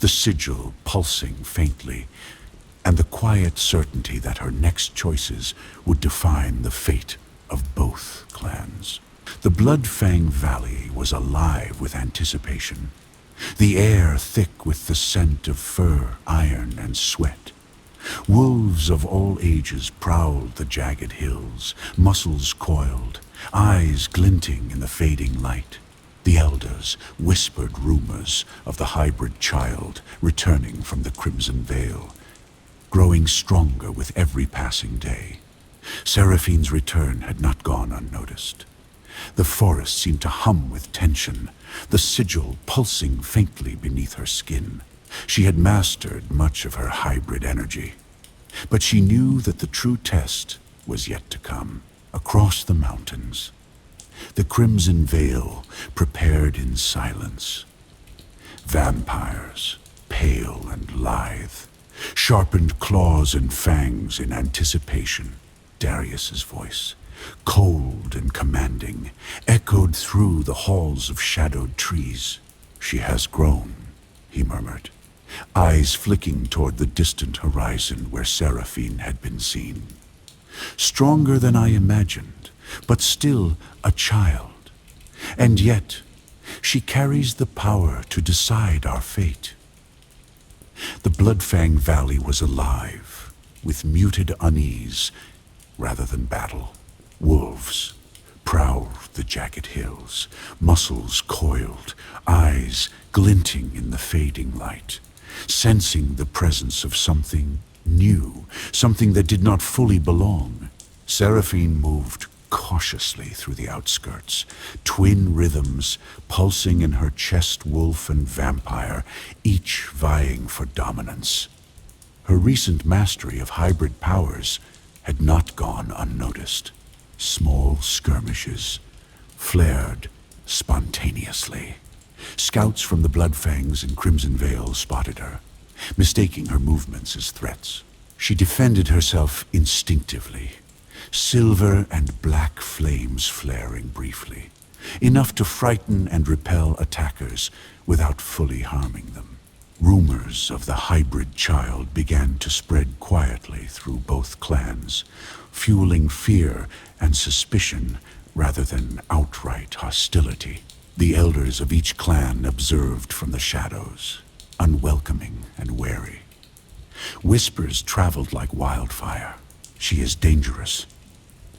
the sigil pulsing faintly, and the quiet certainty that her next choices would define the fate of both clans. The Bloodfang Valley was alive with anticipation, the air thick with the scent of fur, iron, and sweat. Wolves of all ages prowled the jagged hills, muscles coiled, eyes glinting in the fading light. The Elders whispered rumors of the hybrid child returning from the Crimson Vale, growing stronger with every passing day. Seraphine's return had not gone unnoticed. The forest seemed to hum with tension, the sigil pulsing faintly beneath her skin. She had mastered much of her hybrid energy, but she knew that the true test was yet to come. Across the mountains, the Crimson Vale prepared in silence. Vampires, pale and lithe, sharpened claws and fangs in anticipation. Darius's voice, cold and commanding, echoed through the halls of shadowed trees. "She has grown," he murmured, eyes flicking toward the distant horizon where Seraphine had been seen. "Stronger than I imagined, but still a child. And yet, she carries the power to decide our fate." The Bloodfang Valley was alive, with muted unease rather than battle. Wolves prowled the jagged hills, muscles coiled, eyes glinting in the fading light, sensing the presence of something new, something that did not fully belong. Seraphine moved cautiously through the outskirts, twin rhythms pulsing in her chest, wolf and vampire, each vying for dominance. Her recent mastery of hybrid powers had not gone unnoticed. Small skirmishes flared spontaneously. Scouts from the Bloodfangs and Crimson Veil spotted her, mistaking her movements as threats. She defended herself instinctively, silver and black flames flaring briefly, enough to frighten and repel attackers without fully harming them. Rumors of the hybrid child began to spread quietly through both clans, fueling fear and suspicion rather than outright hostility. The elders of each clan observed from the shadows, unwelcoming and wary. Whispers traveled like wildfire. "She is dangerous,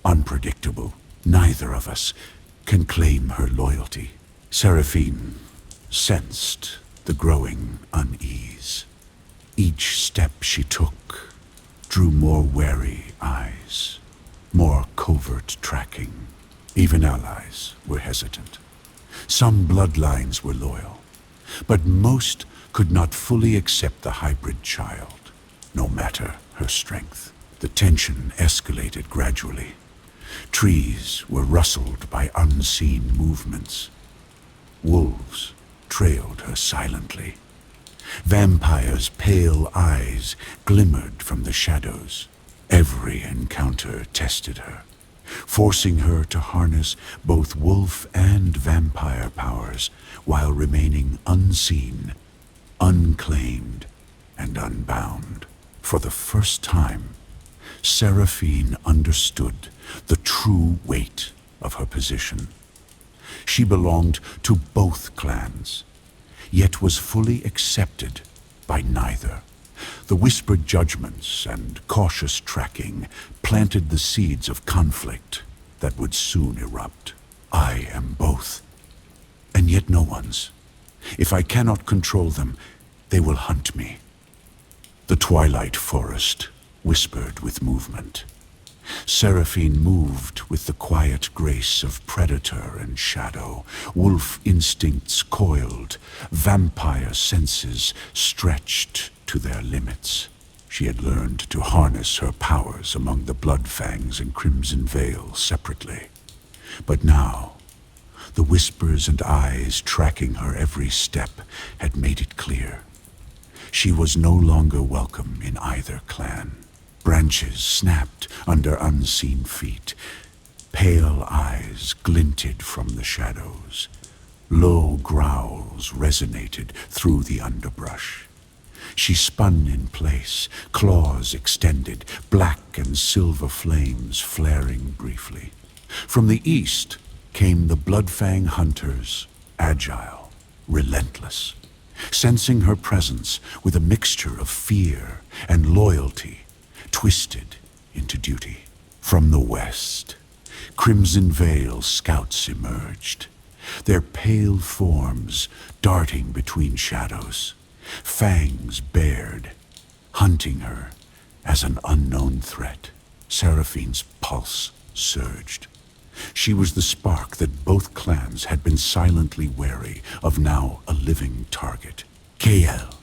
unpredictable. Neither of us can claim her loyalty." Seraphine sensed the growing unease. Each step she took drew more wary eyes, more covert tracking. Even allies were hesitant. Some bloodlines were loyal, but most could not fully accept the hybrid child, no matter her strength. The tension escalated gradually. Trees were rustled by unseen movements. Wolves trailed her silently. Vampires' pale eyes glimmered from the shadows. Every encounter tested her, forcing her to harness both wolf and vampire powers while remaining unseen, unclaimed, and unbound. For the first time, Seraphine understood the true weight of her position. She belonged to both clans, yet was fully accepted by neither. The whispered judgments and cautious tracking planted the seeds of conflict that would soon erupt. "I am both, and yet no one's. If I cannot control them, they will hunt me." The twilight forest whispered with movement. Seraphine moved with the quiet grace of predator and shadow. Wolf instincts coiled, vampire senses stretched to their limits. She had learned to harness her powers among the Bloodfangs and Crimson Veil separately. But now, the whispers and eyes tracking her every step had made it clear. She was no longer welcome in either clan. Branches snapped under unseen feet. Pale eyes glinted from the shadows. Low growls resonated through the underbrush. She spun in place, claws extended, black and silver flames flaring briefly. From the east came the Bloodfang hunters, agile, relentless, sensing her presence with a mixture of fear and loyalty, twisted into duty. From the west, Crimson Veil scouts emerged, their pale forms darting between shadows, fangs bared, hunting her as an unknown threat. Seraphine's pulse surged. She was the spark that both clans had been silently wary of, now a living target. "Kael,"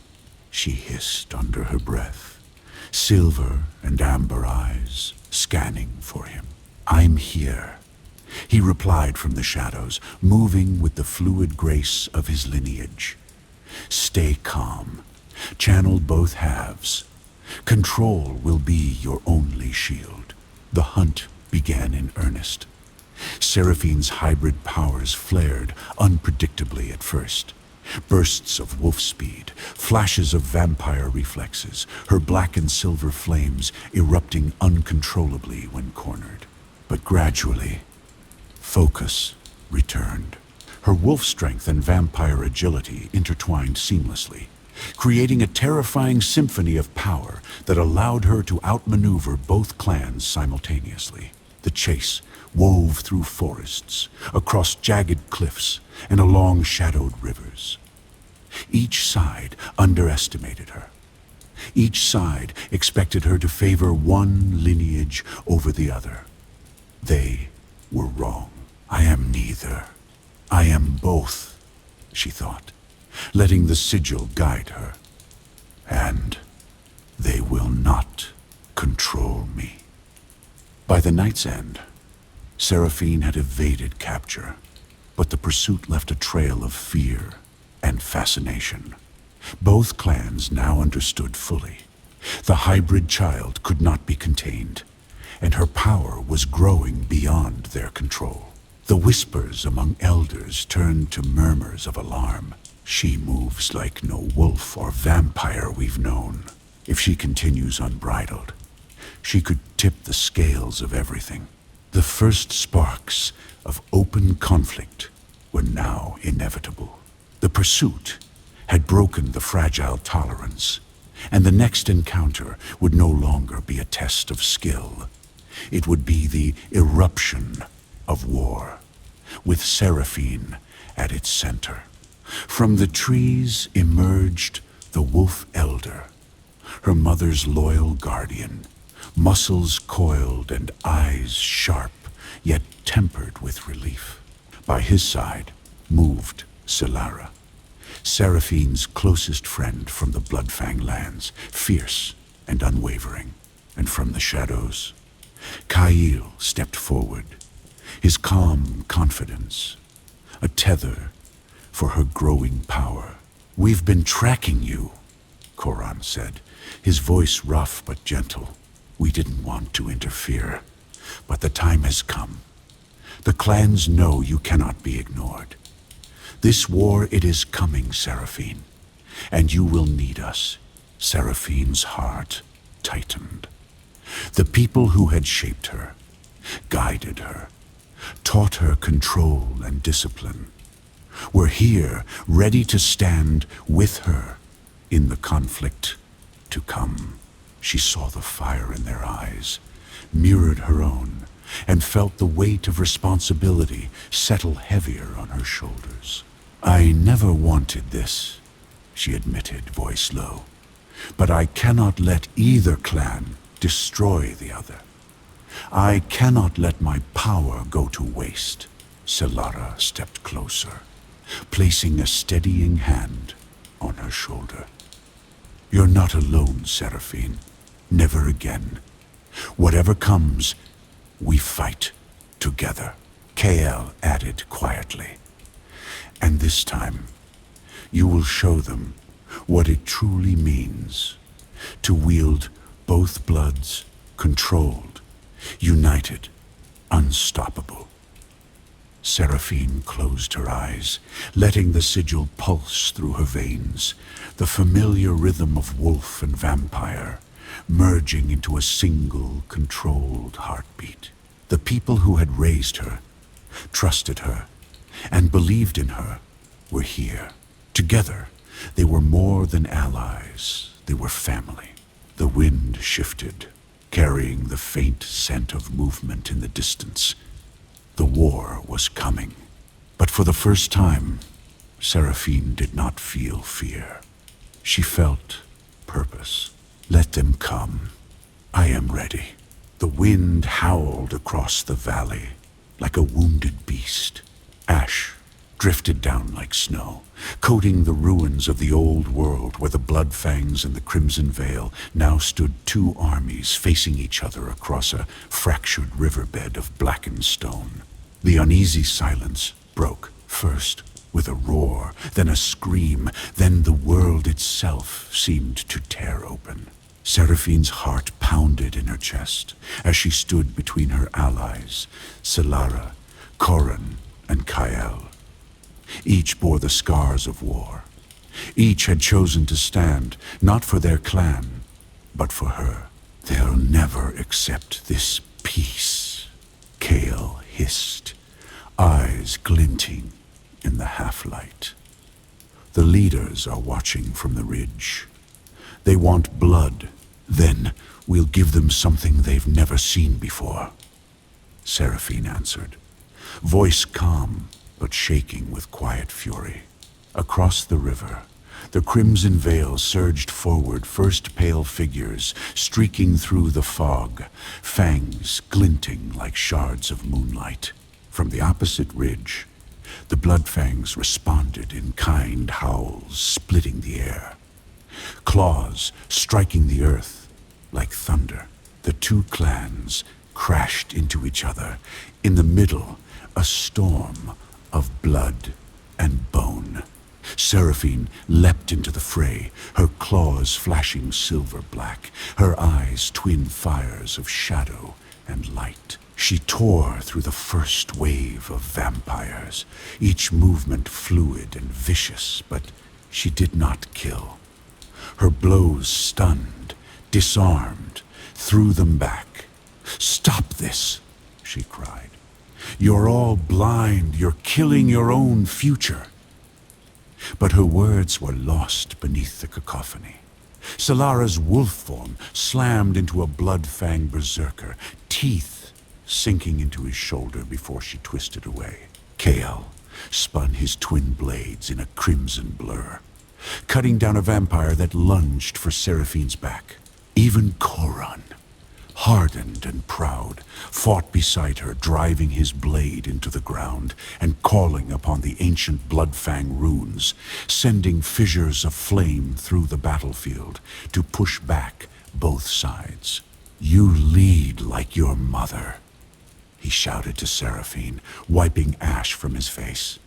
she hissed under her breath, silver and amber eyes scanning for him. "I'm here," he replied from the shadows, moving with the fluid grace of his lineage. "Stay calm. Channel both halves. Control will be your only shield. The hunt began in earnest. Seraphine's hybrid powers flared unpredictably at first. Bursts of wolf speed, flashes of vampire reflexes, her black and silver flames erupting uncontrollably when cornered. But gradually, focus returned. Her wolf strength and vampire agility intertwined seamlessly, creating a terrifying symphony of power that allowed her to outmaneuver both clans simultaneously. The chase wove through forests, across jagged cliffs, and along shadowed rivers. Each side underestimated her. Each side expected her to favor one lineage over the other. They were wrong. I am neither. I am both, she thought, letting the sigil guide her. And they will not control me. By the night's end, Seraphine had evaded capture, but the pursuit left a trail of fear and fascination. Both clans now understood fully. The hybrid child could not be contained, and her power was growing beyond their control. The whispers among elders turned to murmurs of alarm. She moves like no wolf or vampire we've known. If she continues unbridled, she could tip the scales of everything. The first sparks of open conflict were now inevitable. The pursuit had broken the fragile tolerance, and the next encounter would no longer be a test of skill. It would be the eruption of war, with Seraphine at its center. From the trees emerged the Wolf Elder, her mother's loyal guardian, muscles coiled and eyes sharp, yet tempered with relief. By his side moved Solara, Seraphine's closest friend from the Bloodfang lands, fierce and unwavering. And from the shadows, Kyle stepped forward, his calm confidence a tether for her growing power. "We've been tracking you," Koran said, his voice rough but gentle. "We didn't want to interfere, but the time has come. The clans know you cannot be ignored. This war, it is coming, Seraphine, and you will need us." Seraphine's heart tightened. The people who had shaped her, guided her, taught her control and discipline, were here, ready to stand with her in the conflict to come. She saw the fire in their eyes, mirrored her own, and felt the weight of responsibility settle heavier on her shoulders. "I never wanted this," she admitted, voice low, "but I cannot let either clan destroy the other. I cannot let my power go to waste." Solara stepped closer, placing a steadying hand on her shoulder. "You're not alone, Seraphine. Never again. Whatever comes, we fight together," KL added quietly. "And this time, you will show them what it truly means to wield both bloods, controlled, united, unstoppable." Seraphine closed her eyes, letting the sigil pulse through her veins, the familiar rhythm of wolf and vampire, merging into a single, controlled heartbeat. The people who had raised her, trusted her, and believed in her were here. Together, they were more than allies, they were family. The wind shifted, carrying the faint scent of movement in the distance. The war was coming. But for the first time, Seraphine did not feel fear. She felt purpose. "Let them come. I am ready." The wind howled across the valley like a wounded beast. Ash drifted down like snow, coating the ruins of the old world where the Bloodfangs and the Crimson Veil now stood two armies facing each other across a fractured riverbed of blackened stone. The uneasy silence broke, first with a roar, then a scream, then the world itself seemed to tear open. Seraphine's heart pounded in her chest as she stood between her allies, Solara, Corin, and Kael. Each bore the scars of war. Each had chosen to stand, not for their clan, but for her. "They'll never accept this peace," Kael hissed, eyes glinting in the half-light. "The leaders are watching from the ridge. They want blood. Then we'll give them something they've never seen before," Seraphine answered, voice calm but shaking with quiet fury. Across the river, the crimson veil surged forward, first pale figures streaking through the fog, fangs glinting like shards of moonlight. From the opposite ridge, the bloodfangs responded in kind howls, splitting the air. Claws striking the earth like thunder. The two clans crashed into each other. In the middle, a storm of blood and bone. Seraphine leapt into the fray, her claws flashing silver black, her eyes twin fires of shadow and light. She tore through the first wave of vampires, each movement fluid and vicious, but she did not kill. Her blows stunned, disarmed, threw them back. "Stop this," she cried. "You're all blind. You're killing your own future." But her words were lost beneath the cacophony. Solara's wolf form slammed into a blood-fanged berserker, teeth sinking into his shoulder before she twisted away. Kael spun his twin blades in a crimson blur, cutting down a vampire that lunged for Seraphine's back. Even Corin, hardened and proud, fought beside her, driving his blade into the ground and calling upon the ancient Bloodfang runes, sending fissures of flame through the battlefield to push back both sides. "You lead like your mother," he shouted to Seraphine, wiping ash from his face.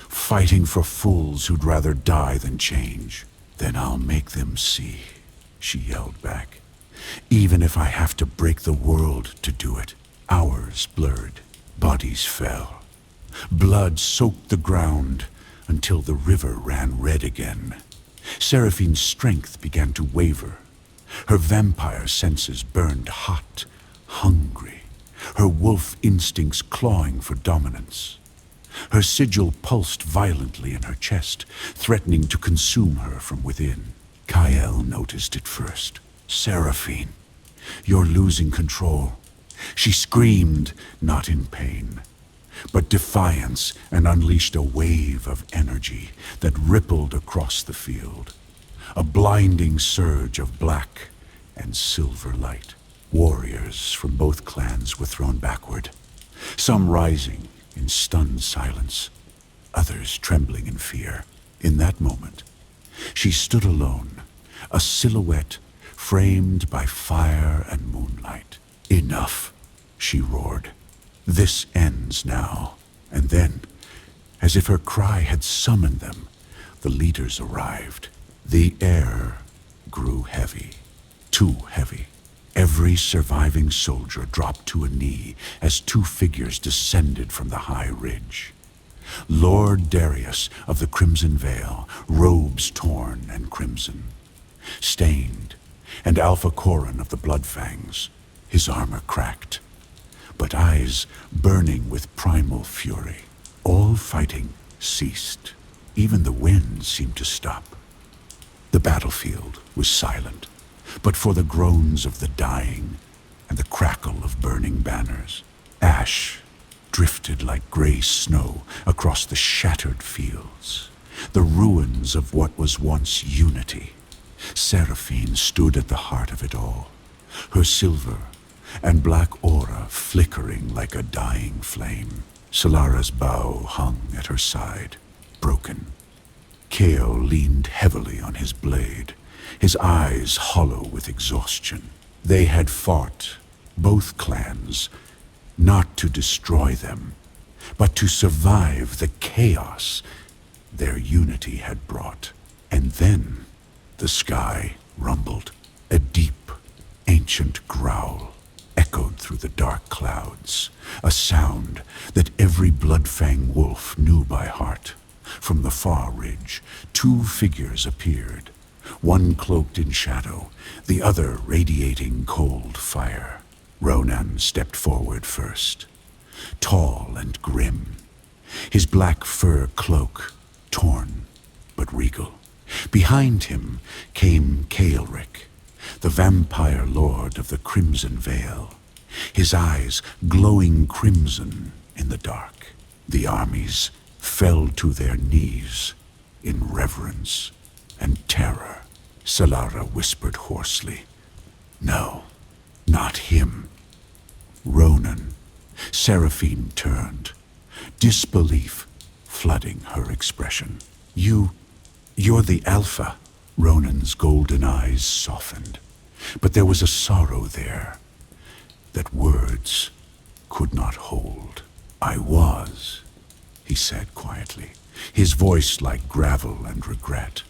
"Fighting for fools who'd rather die than change." "Then I'll make them see," she yelled back. "Even if I have to break the world to do it." Hours blurred, bodies fell. Blood soaked the ground until the river ran red again. Seraphine's strength began to waver. Her vampire senses burned hot, hungry, her wolf instincts clawing for dominance. Her sigil pulsed violently in her chest, threatening to consume her from within. Kael noticed it first. "Seraphine, you're losing control." She screamed, not in pain, but defiance, and unleashed a wave of energy that rippled across the field. A blinding surge of black and silver light. Warriors from both clans were thrown backward, some rising in stunned silence, others trembling in fear. In that moment, she stood alone, a silhouette framed by fire and moonlight. "Enough," she roared. "This ends now." And then, as if her cry had summoned them, the leaders arrived. The air grew heavy, too heavy. Every surviving soldier dropped to a knee as two figures descended from the high ridge. Lord Darius of the Crimson Veil, robes torn and crimson, stained, and Alpha Corin of the Bloodfangs, his armor cracked, but eyes burning with primal fury. All fighting ceased. Even the wind seemed to stop. The battlefield was silent, but for the groans of the dying and the crackle of burning banners. Ash drifted like gray snow across the shattered fields, the ruins of what was once unity. Seraphine stood at the heart of it all, her silver and black aura flickering like a dying flame. Solara's bow hung at her side, broken. Kael leaned heavily on his blade, his eyes hollow with exhaustion. They had fought, both clans, not to destroy them, but to survive the chaos their unity had brought. And then the sky rumbled. A deep ancient growl echoed through the dark clouds, a sound that every blood-fang wolf knew by heart. From the far ridge, two figures appeared, one cloaked in shadow, the other radiating cold fire. Ronan stepped forward first, tall and grim, his black fur cloak torn but regal. Behind him came Kael'ric, the vampire lord of the Crimson Vale, his eyes glowing crimson in the dark. The armies fell to their knees in reverence and terror. Solara whispered hoarsely, "No, not him." Ronan. Seraphine turned, disbelief flooding her expression. You're the Alpha." Ronan's golden eyes softened, but there was a sorrow there that words could not hold. "I was," he said quietly, his voice like gravel and regret,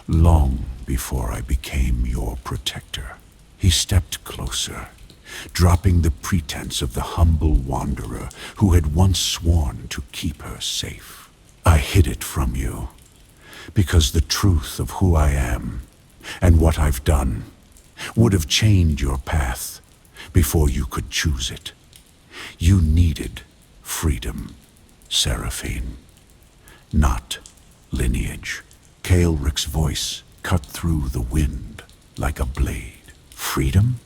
"long before I became your protector." He stepped closer, dropping the pretense of the humble wanderer who had once sworn to keep her safe. "I hid it from you, because the truth of who I am and what I've done would have changed your path before you could choose it. You needed freedom, Seraphine, not lineage." Kael'ric's voice cut through the wind like a blade. "Freedom?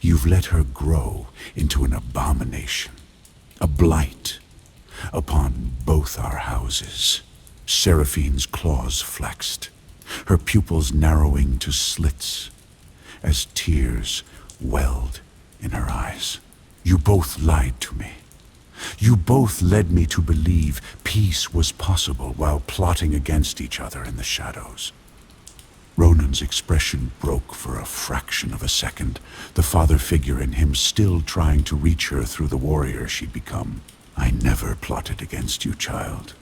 You've let her grow into an abomination, a blight upon both our houses." Seraphine's claws flexed, her pupils narrowing to slits as tears welled in her eyes. "You both lied to me. You both led me to believe peace was possible while plotting against each other in the shadows." Ronan's expression broke for a fraction of a second, the father figure in him still trying to reach her through the warrior she'd become. "I never plotted against you, child.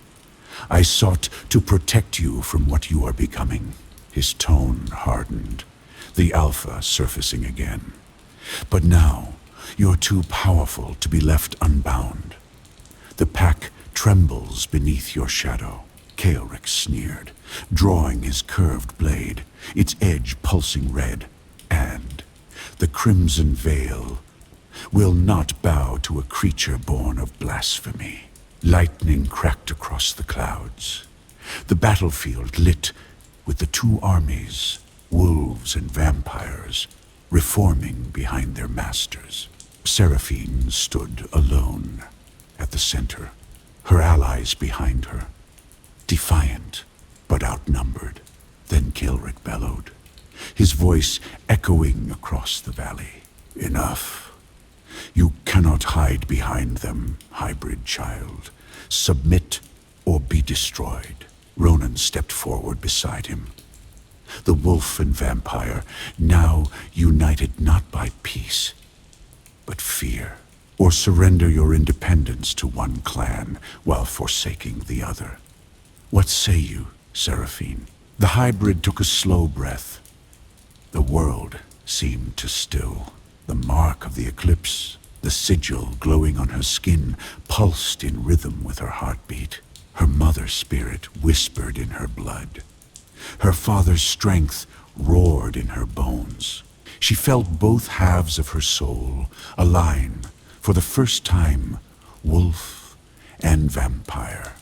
I sought to protect you from what you are becoming." His tone hardened, the Alpha surfacing again. "But now, you're too powerful to be left unbound. The pack trembles beneath your shadow." Kael'ric sneered, drawing his curved blade, its edge pulsing red. "And the Crimson Veil will not bow to a creature born of blasphemy." Lightning cracked across the clouds, the battlefield lit with the two armies, wolves and vampires, reforming behind their masters. Seraphine stood alone at the center, her allies behind her, defiant but outnumbered. Then Kael'ric bellowed, his voice echoing across the valley. "Enough. You cannot hide behind them, hybrid child. Submit or be destroyed." Ronan stepped forward beside him, the wolf and vampire now united not by peace, but fear. "Or surrender your independence to one clan while forsaking the other. What say you, Seraphine?" The hybrid took a slow breath. The world seemed to still. The mark of the eclipse, the sigil glowing on her skin, pulsed in rhythm with her heartbeat. Her mother spirit whispered in her blood. Her father's strength roared in her bones. She felt both halves of her soul align, for the first time, wolf and vampire,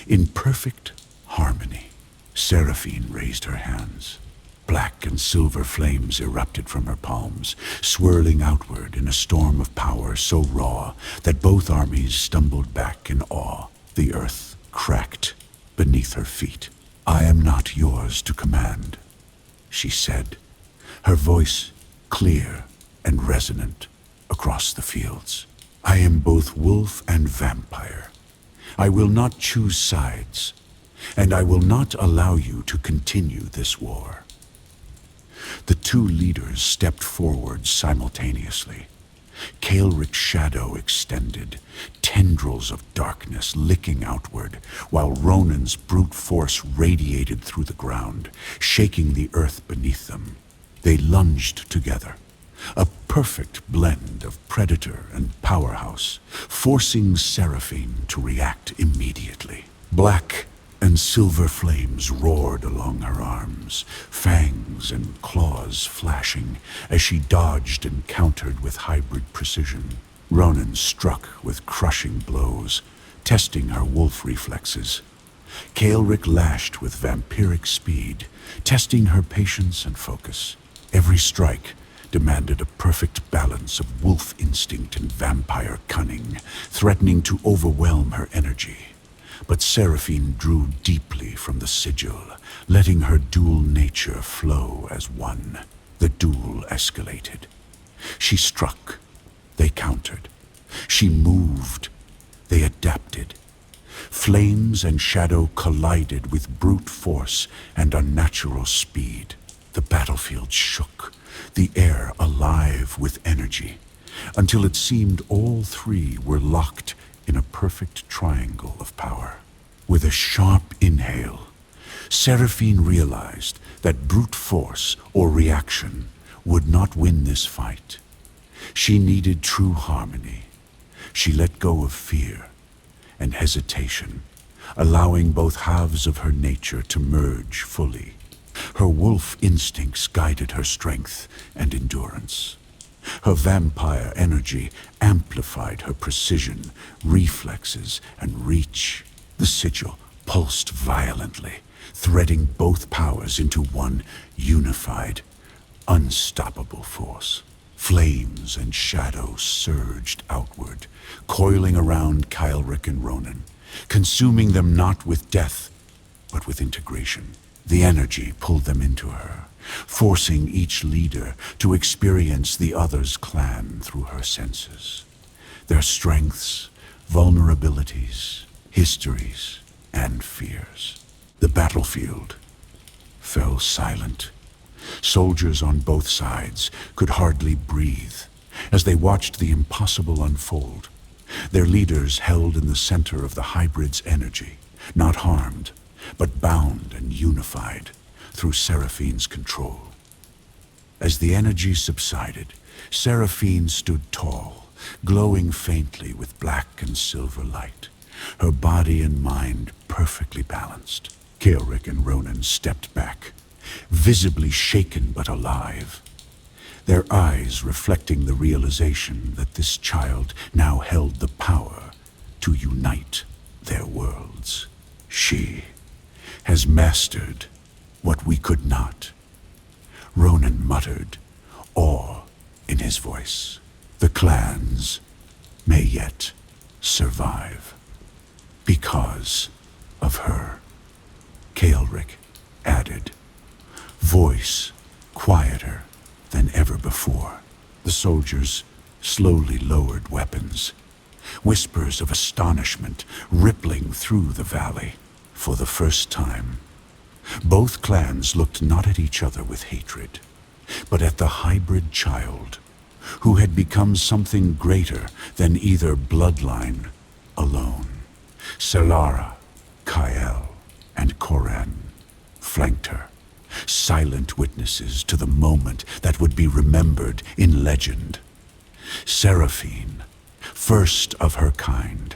in perfect harmony. Seraphine raised her hands. Black and silver flames erupted from her palms, swirling outward in a storm of power so raw that both armies stumbled back in awe. The earth cracked beneath her feet. "I am not yours to command," she said, her voice clear and resonant across the fields. "I am both wolf and vampire. I will not choose sides, and I will not allow you to continue this war." The two leaders stepped forward simultaneously. Kael'ric's shadow extended, tendrils of darkness licking outward, while Ronan's brute force radiated through the ground, shaking the earth beneath them. They lunged together, a perfect blend of predator and powerhouse, forcing Seraphine to react immediately. Black and silver flames roared along her arms, fangs and claws flashing as she dodged and countered with hybrid precision. Ronan struck with crushing blows, testing her wolf reflexes. Kael'ric lashed with vampiric speed, testing her patience and focus. Every strike demanded a perfect balance of wolf instinct and vampire cunning, threatening to overwhelm her energy. But Seraphine drew deeply from the sigil, letting her dual nature flow as one. The duel escalated. She struck. They countered. She moved. They adapted. Flames and shadow collided with brute force and unnatural speed. The battlefield shook, the air alive with energy, until it seemed all three were locked in a perfect triangle of power. With a sharp inhale, Seraphine realized that brute force or reaction would not win this fight. She needed true harmony. She let go of fear and hesitation, allowing both halves of her nature to merge fully. Her wolf instincts guided her strength and endurance. Her vampire energy amplified her precision, reflexes, and reach. The sigil pulsed violently, threading both powers into one unified, unstoppable force. Flames and shadows surged outward, coiling around Kael'ric and Ronan, consuming them not with death, but with integration. The energy pulled them into her, forcing each leader to experience the other's clan through her senses. Their strengths, vulnerabilities, histories, and fears. The battlefield fell silent. Soldiers on both sides could hardly breathe as they watched the impossible unfold. Their leaders held in the center of the hybrid's energy, not harmed, but bound and unified through Seraphine's control. As the energy subsided, Seraphine stood tall, glowing faintly with black and silver light, her body and mind perfectly balanced. Kael'ric and Ronan stepped back, visibly shaken but alive, their eyes reflecting the realization that this child now held the power to unite their worlds. She has mastered what we could not. Ronan muttered, awe in his voice. The clans may yet survive because of her. Kael'ric added, voice quieter than ever before. The soldiers slowly lowered weapons, whispers of astonishment rippling through the valley. For the first time, both clans looked not at each other with hatred, but at the hybrid child, who had become something greater than either bloodline alone. Selara, Kael, and Koran flanked her, silent witnesses to the moment that would be remembered in legend. Seraphine, first of her kind,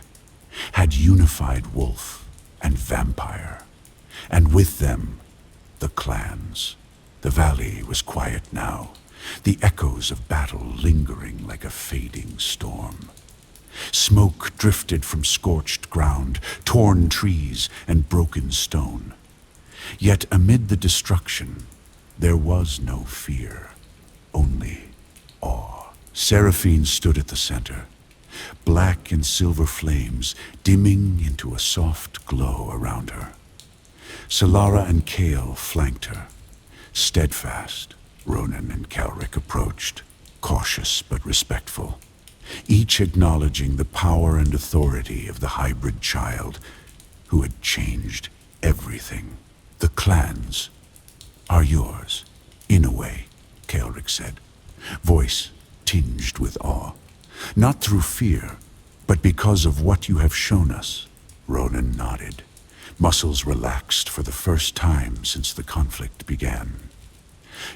had unified wolf and vampire, and with them, the clans. The valley was quiet now, the echoes of battle lingering like a fading storm. Smoke drifted from scorched ground, torn trees, and broken stone. Yet amid the destruction, there was no fear, only awe. Seraphine stood at the center, black and silver flames dimming into a soft glow around her. Selara and Kael flanked her. Steadfast, Ronan and Kael'ric approached, cautious but respectful, each acknowledging the power and authority of the hybrid child who had changed everything. The clans are yours, in a way, Kael'ric said, voice tinged with awe. Not through fear, but because of what you have shown us. Ronan nodded, muscles relaxed for the first time since the conflict began.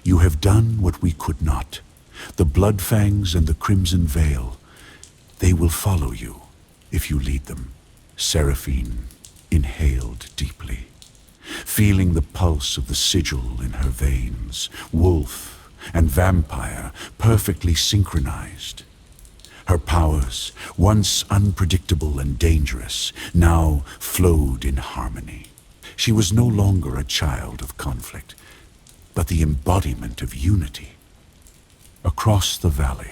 You have done what we could not, The blood fangs and the crimson veil, they will follow you if you lead them. Seraphine inhaled deeply, feeling the pulse of the sigil in her veins, wolf and vampire perfectly synchronized. Her powers, once unpredictable and dangerous, now flowed in harmony. She was no longer a child of conflict, but the embodiment of unity. Across the valley,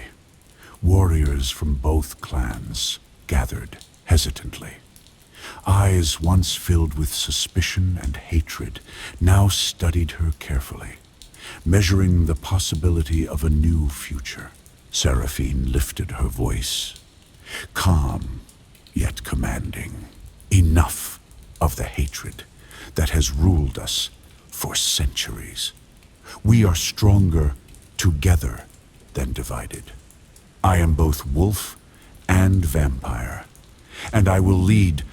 warriors from both clans gathered hesitantly. Eyes once filled with suspicion and hatred now studied her carefully, measuring the possibility of a new future. Seraphine lifted her voice, calm yet commanding. Enough of the hatred that has ruled us for centuries. We are stronger together than divided. I am both wolf and vampire, and I will lead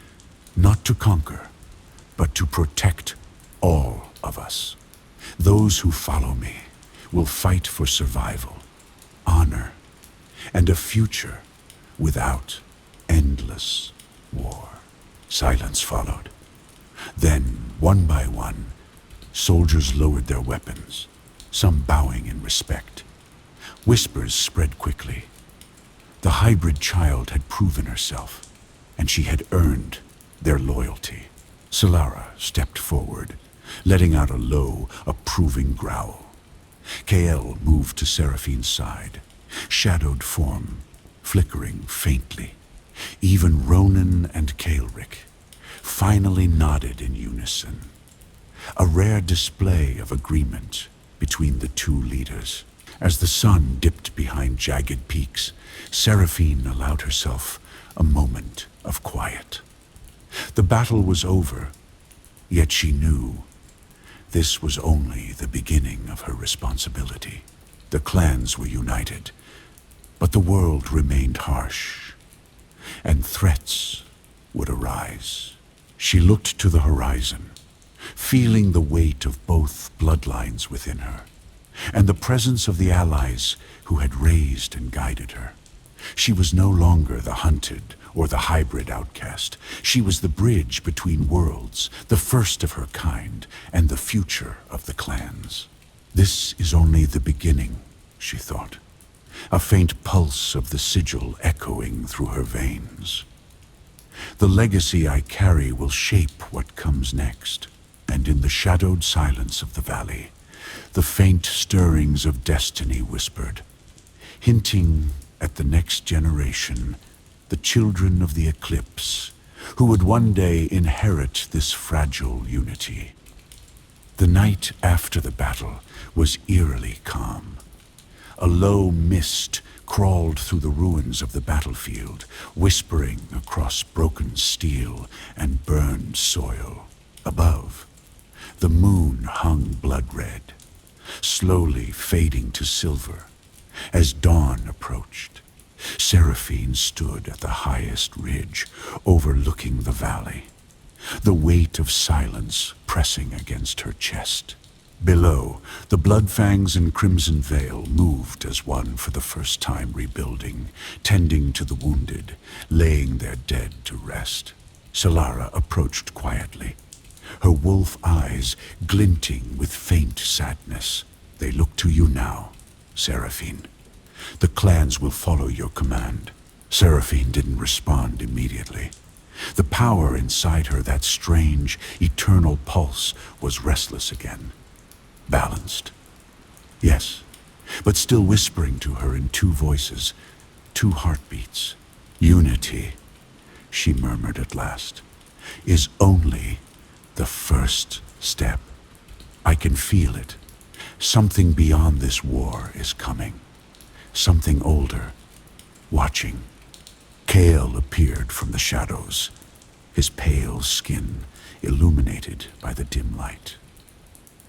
not to conquer, but to protect all of us. Those who follow me will fight for survival, honor, and a future without endless war. Silence followed. Then, one by one, soldiers lowered their weapons, some bowing in respect. Whispers spread quickly. The hybrid child had proven herself, and she had earned their loyalty. Solara stepped forward, letting out a low, approving growl. Kael moved to Seraphine's side, shadowed form flickering faintly. Even Ronan and Kaelric finally nodded in unison, a rare display of agreement between the two leaders. As the sun dipped behind jagged peaks, Seraphine allowed herself a moment of quiet. The battle was over, yet she knew this was only the beginning of her responsibility. The clans were united, but the world remained harsh, and threats would arise. She looked to the horizon, feeling the weight of both bloodlines within her, and the presence of the allies who had raised and guided her. She was no longer the hunted or the hybrid outcast. She was the bridge between worlds, the first of her kind, and the future of the clans. This is only the beginning, she thought, a faint pulse of the sigil echoing through her veins. The legacy I carry will shape what comes next, and in the shadowed silence of the valley, the faint stirrings of destiny whispered, hinting at the next generation, the children of the eclipse, who would one day inherit this fragile unity. The night after the battle was eerily calm. A low mist crawled through the ruins of the battlefield, whispering across broken steel and burned soil. Above, the moon hung blood-red, slowly fading to silver. As dawn approached, Seraphine stood at the highest ridge, overlooking the valley, the weight of silence pressing against her chest. Below, the bloodfangs and crimson veil moved as one for the first time rebuilding, tending to the wounded, laying their dead to rest. Solara approached quietly, her wolf eyes glinting with faint sadness. They look to you now, Seraphine. The clans will follow your command. Seraphine didn't respond immediately. The power inside her, that strange, eternal pulse, was restless again. Balanced. Yes, but still whispering to her in two voices, two heartbeats. Unity, she murmured at last, is only the first step. I can feel it. Something beyond this war is coming. Something older, watching. Kael appeared from the shadows, his pale skin illuminated by the dim light.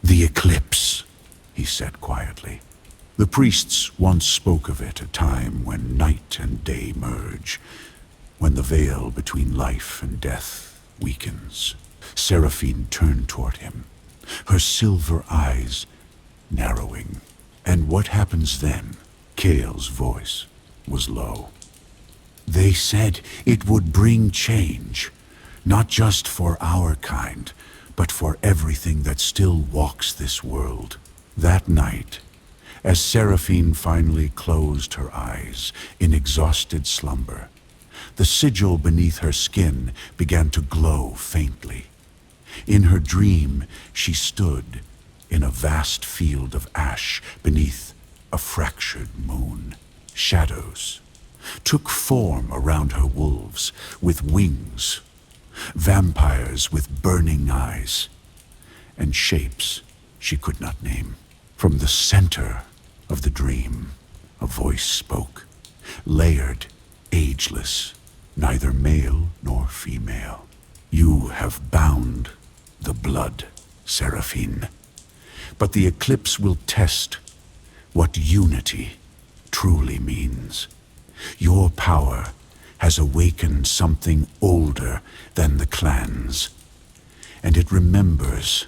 The eclipse, he said quietly. The priests once spoke of it, a time when night and day merge, when the veil between life and death weakens. Seraphine turned toward him, her silver eyes narrowing. And what happens then? Kale's voice was low. They said it would bring change, not just for our kind, but for everything that still walks this world. That night, as Seraphine finally closed her eyes in exhausted slumber, the sigil beneath her skin began to glow faintly. In her dream, she stood in a vast field of ash beneath a fractured moon. Shadows took form around her wolves with wings, vampires with burning eyes, and shapes she could not name. From the center of the dream, a voice spoke, layered, ageless, neither male nor female. You have bound the blood, Seraphine, but the eclipse will test what unity truly means. Your power has awakened something older than the clans, and it remembers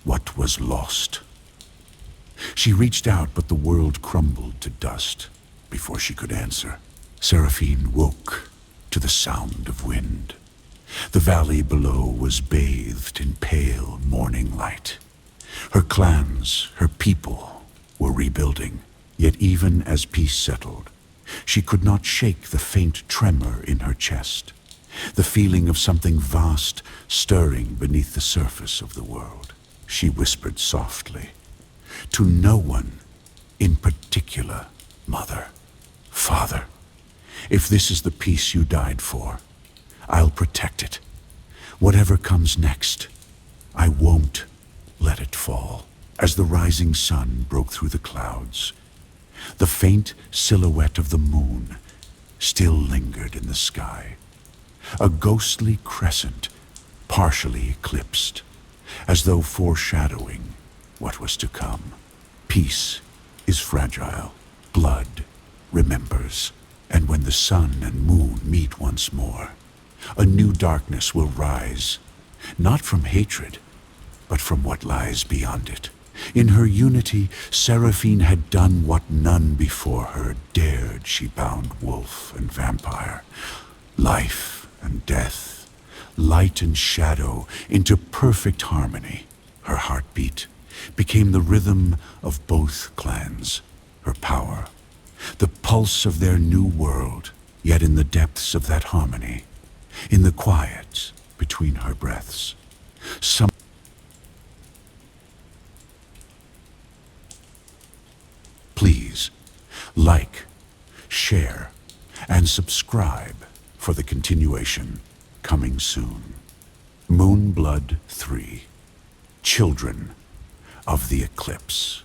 what was lost. She reached out, but the world crumbled to dust before she could answer. Seraphine woke to the sound of wind. The valley below was bathed in pale morning light. Her clans, her people, were rebuilding. Yet even as peace settled, she could not shake the faint tremor in her chest, the feeling of something vast stirring beneath the surface of the world. She whispered softly, to no one in particular, Mother, Father, if this is the peace you died for, I'll protect it. Whatever comes next, I won't let it fall. As the rising sun broke through the clouds, the faint silhouette of the moon still lingered in the sky, a ghostly crescent partially eclipsed, as though foreshadowing what was to come. Peace is fragile, blood remembers, and when the sun and moon meet once more, a new darkness will rise, not from hatred, but from what lies beyond it. In her unity, Seraphine had done what none before her dared. She bound wolf and vampire, life and death, light and shadow into perfect harmony. Her heartbeat became the rhythm of both clans, her power, the pulse of their new world. Yet in the depths of that harmony, in the quiet between her breaths, Please like, share, and subscribe for the continuation coming soon. MoonBlood II, Children of the Eclipse.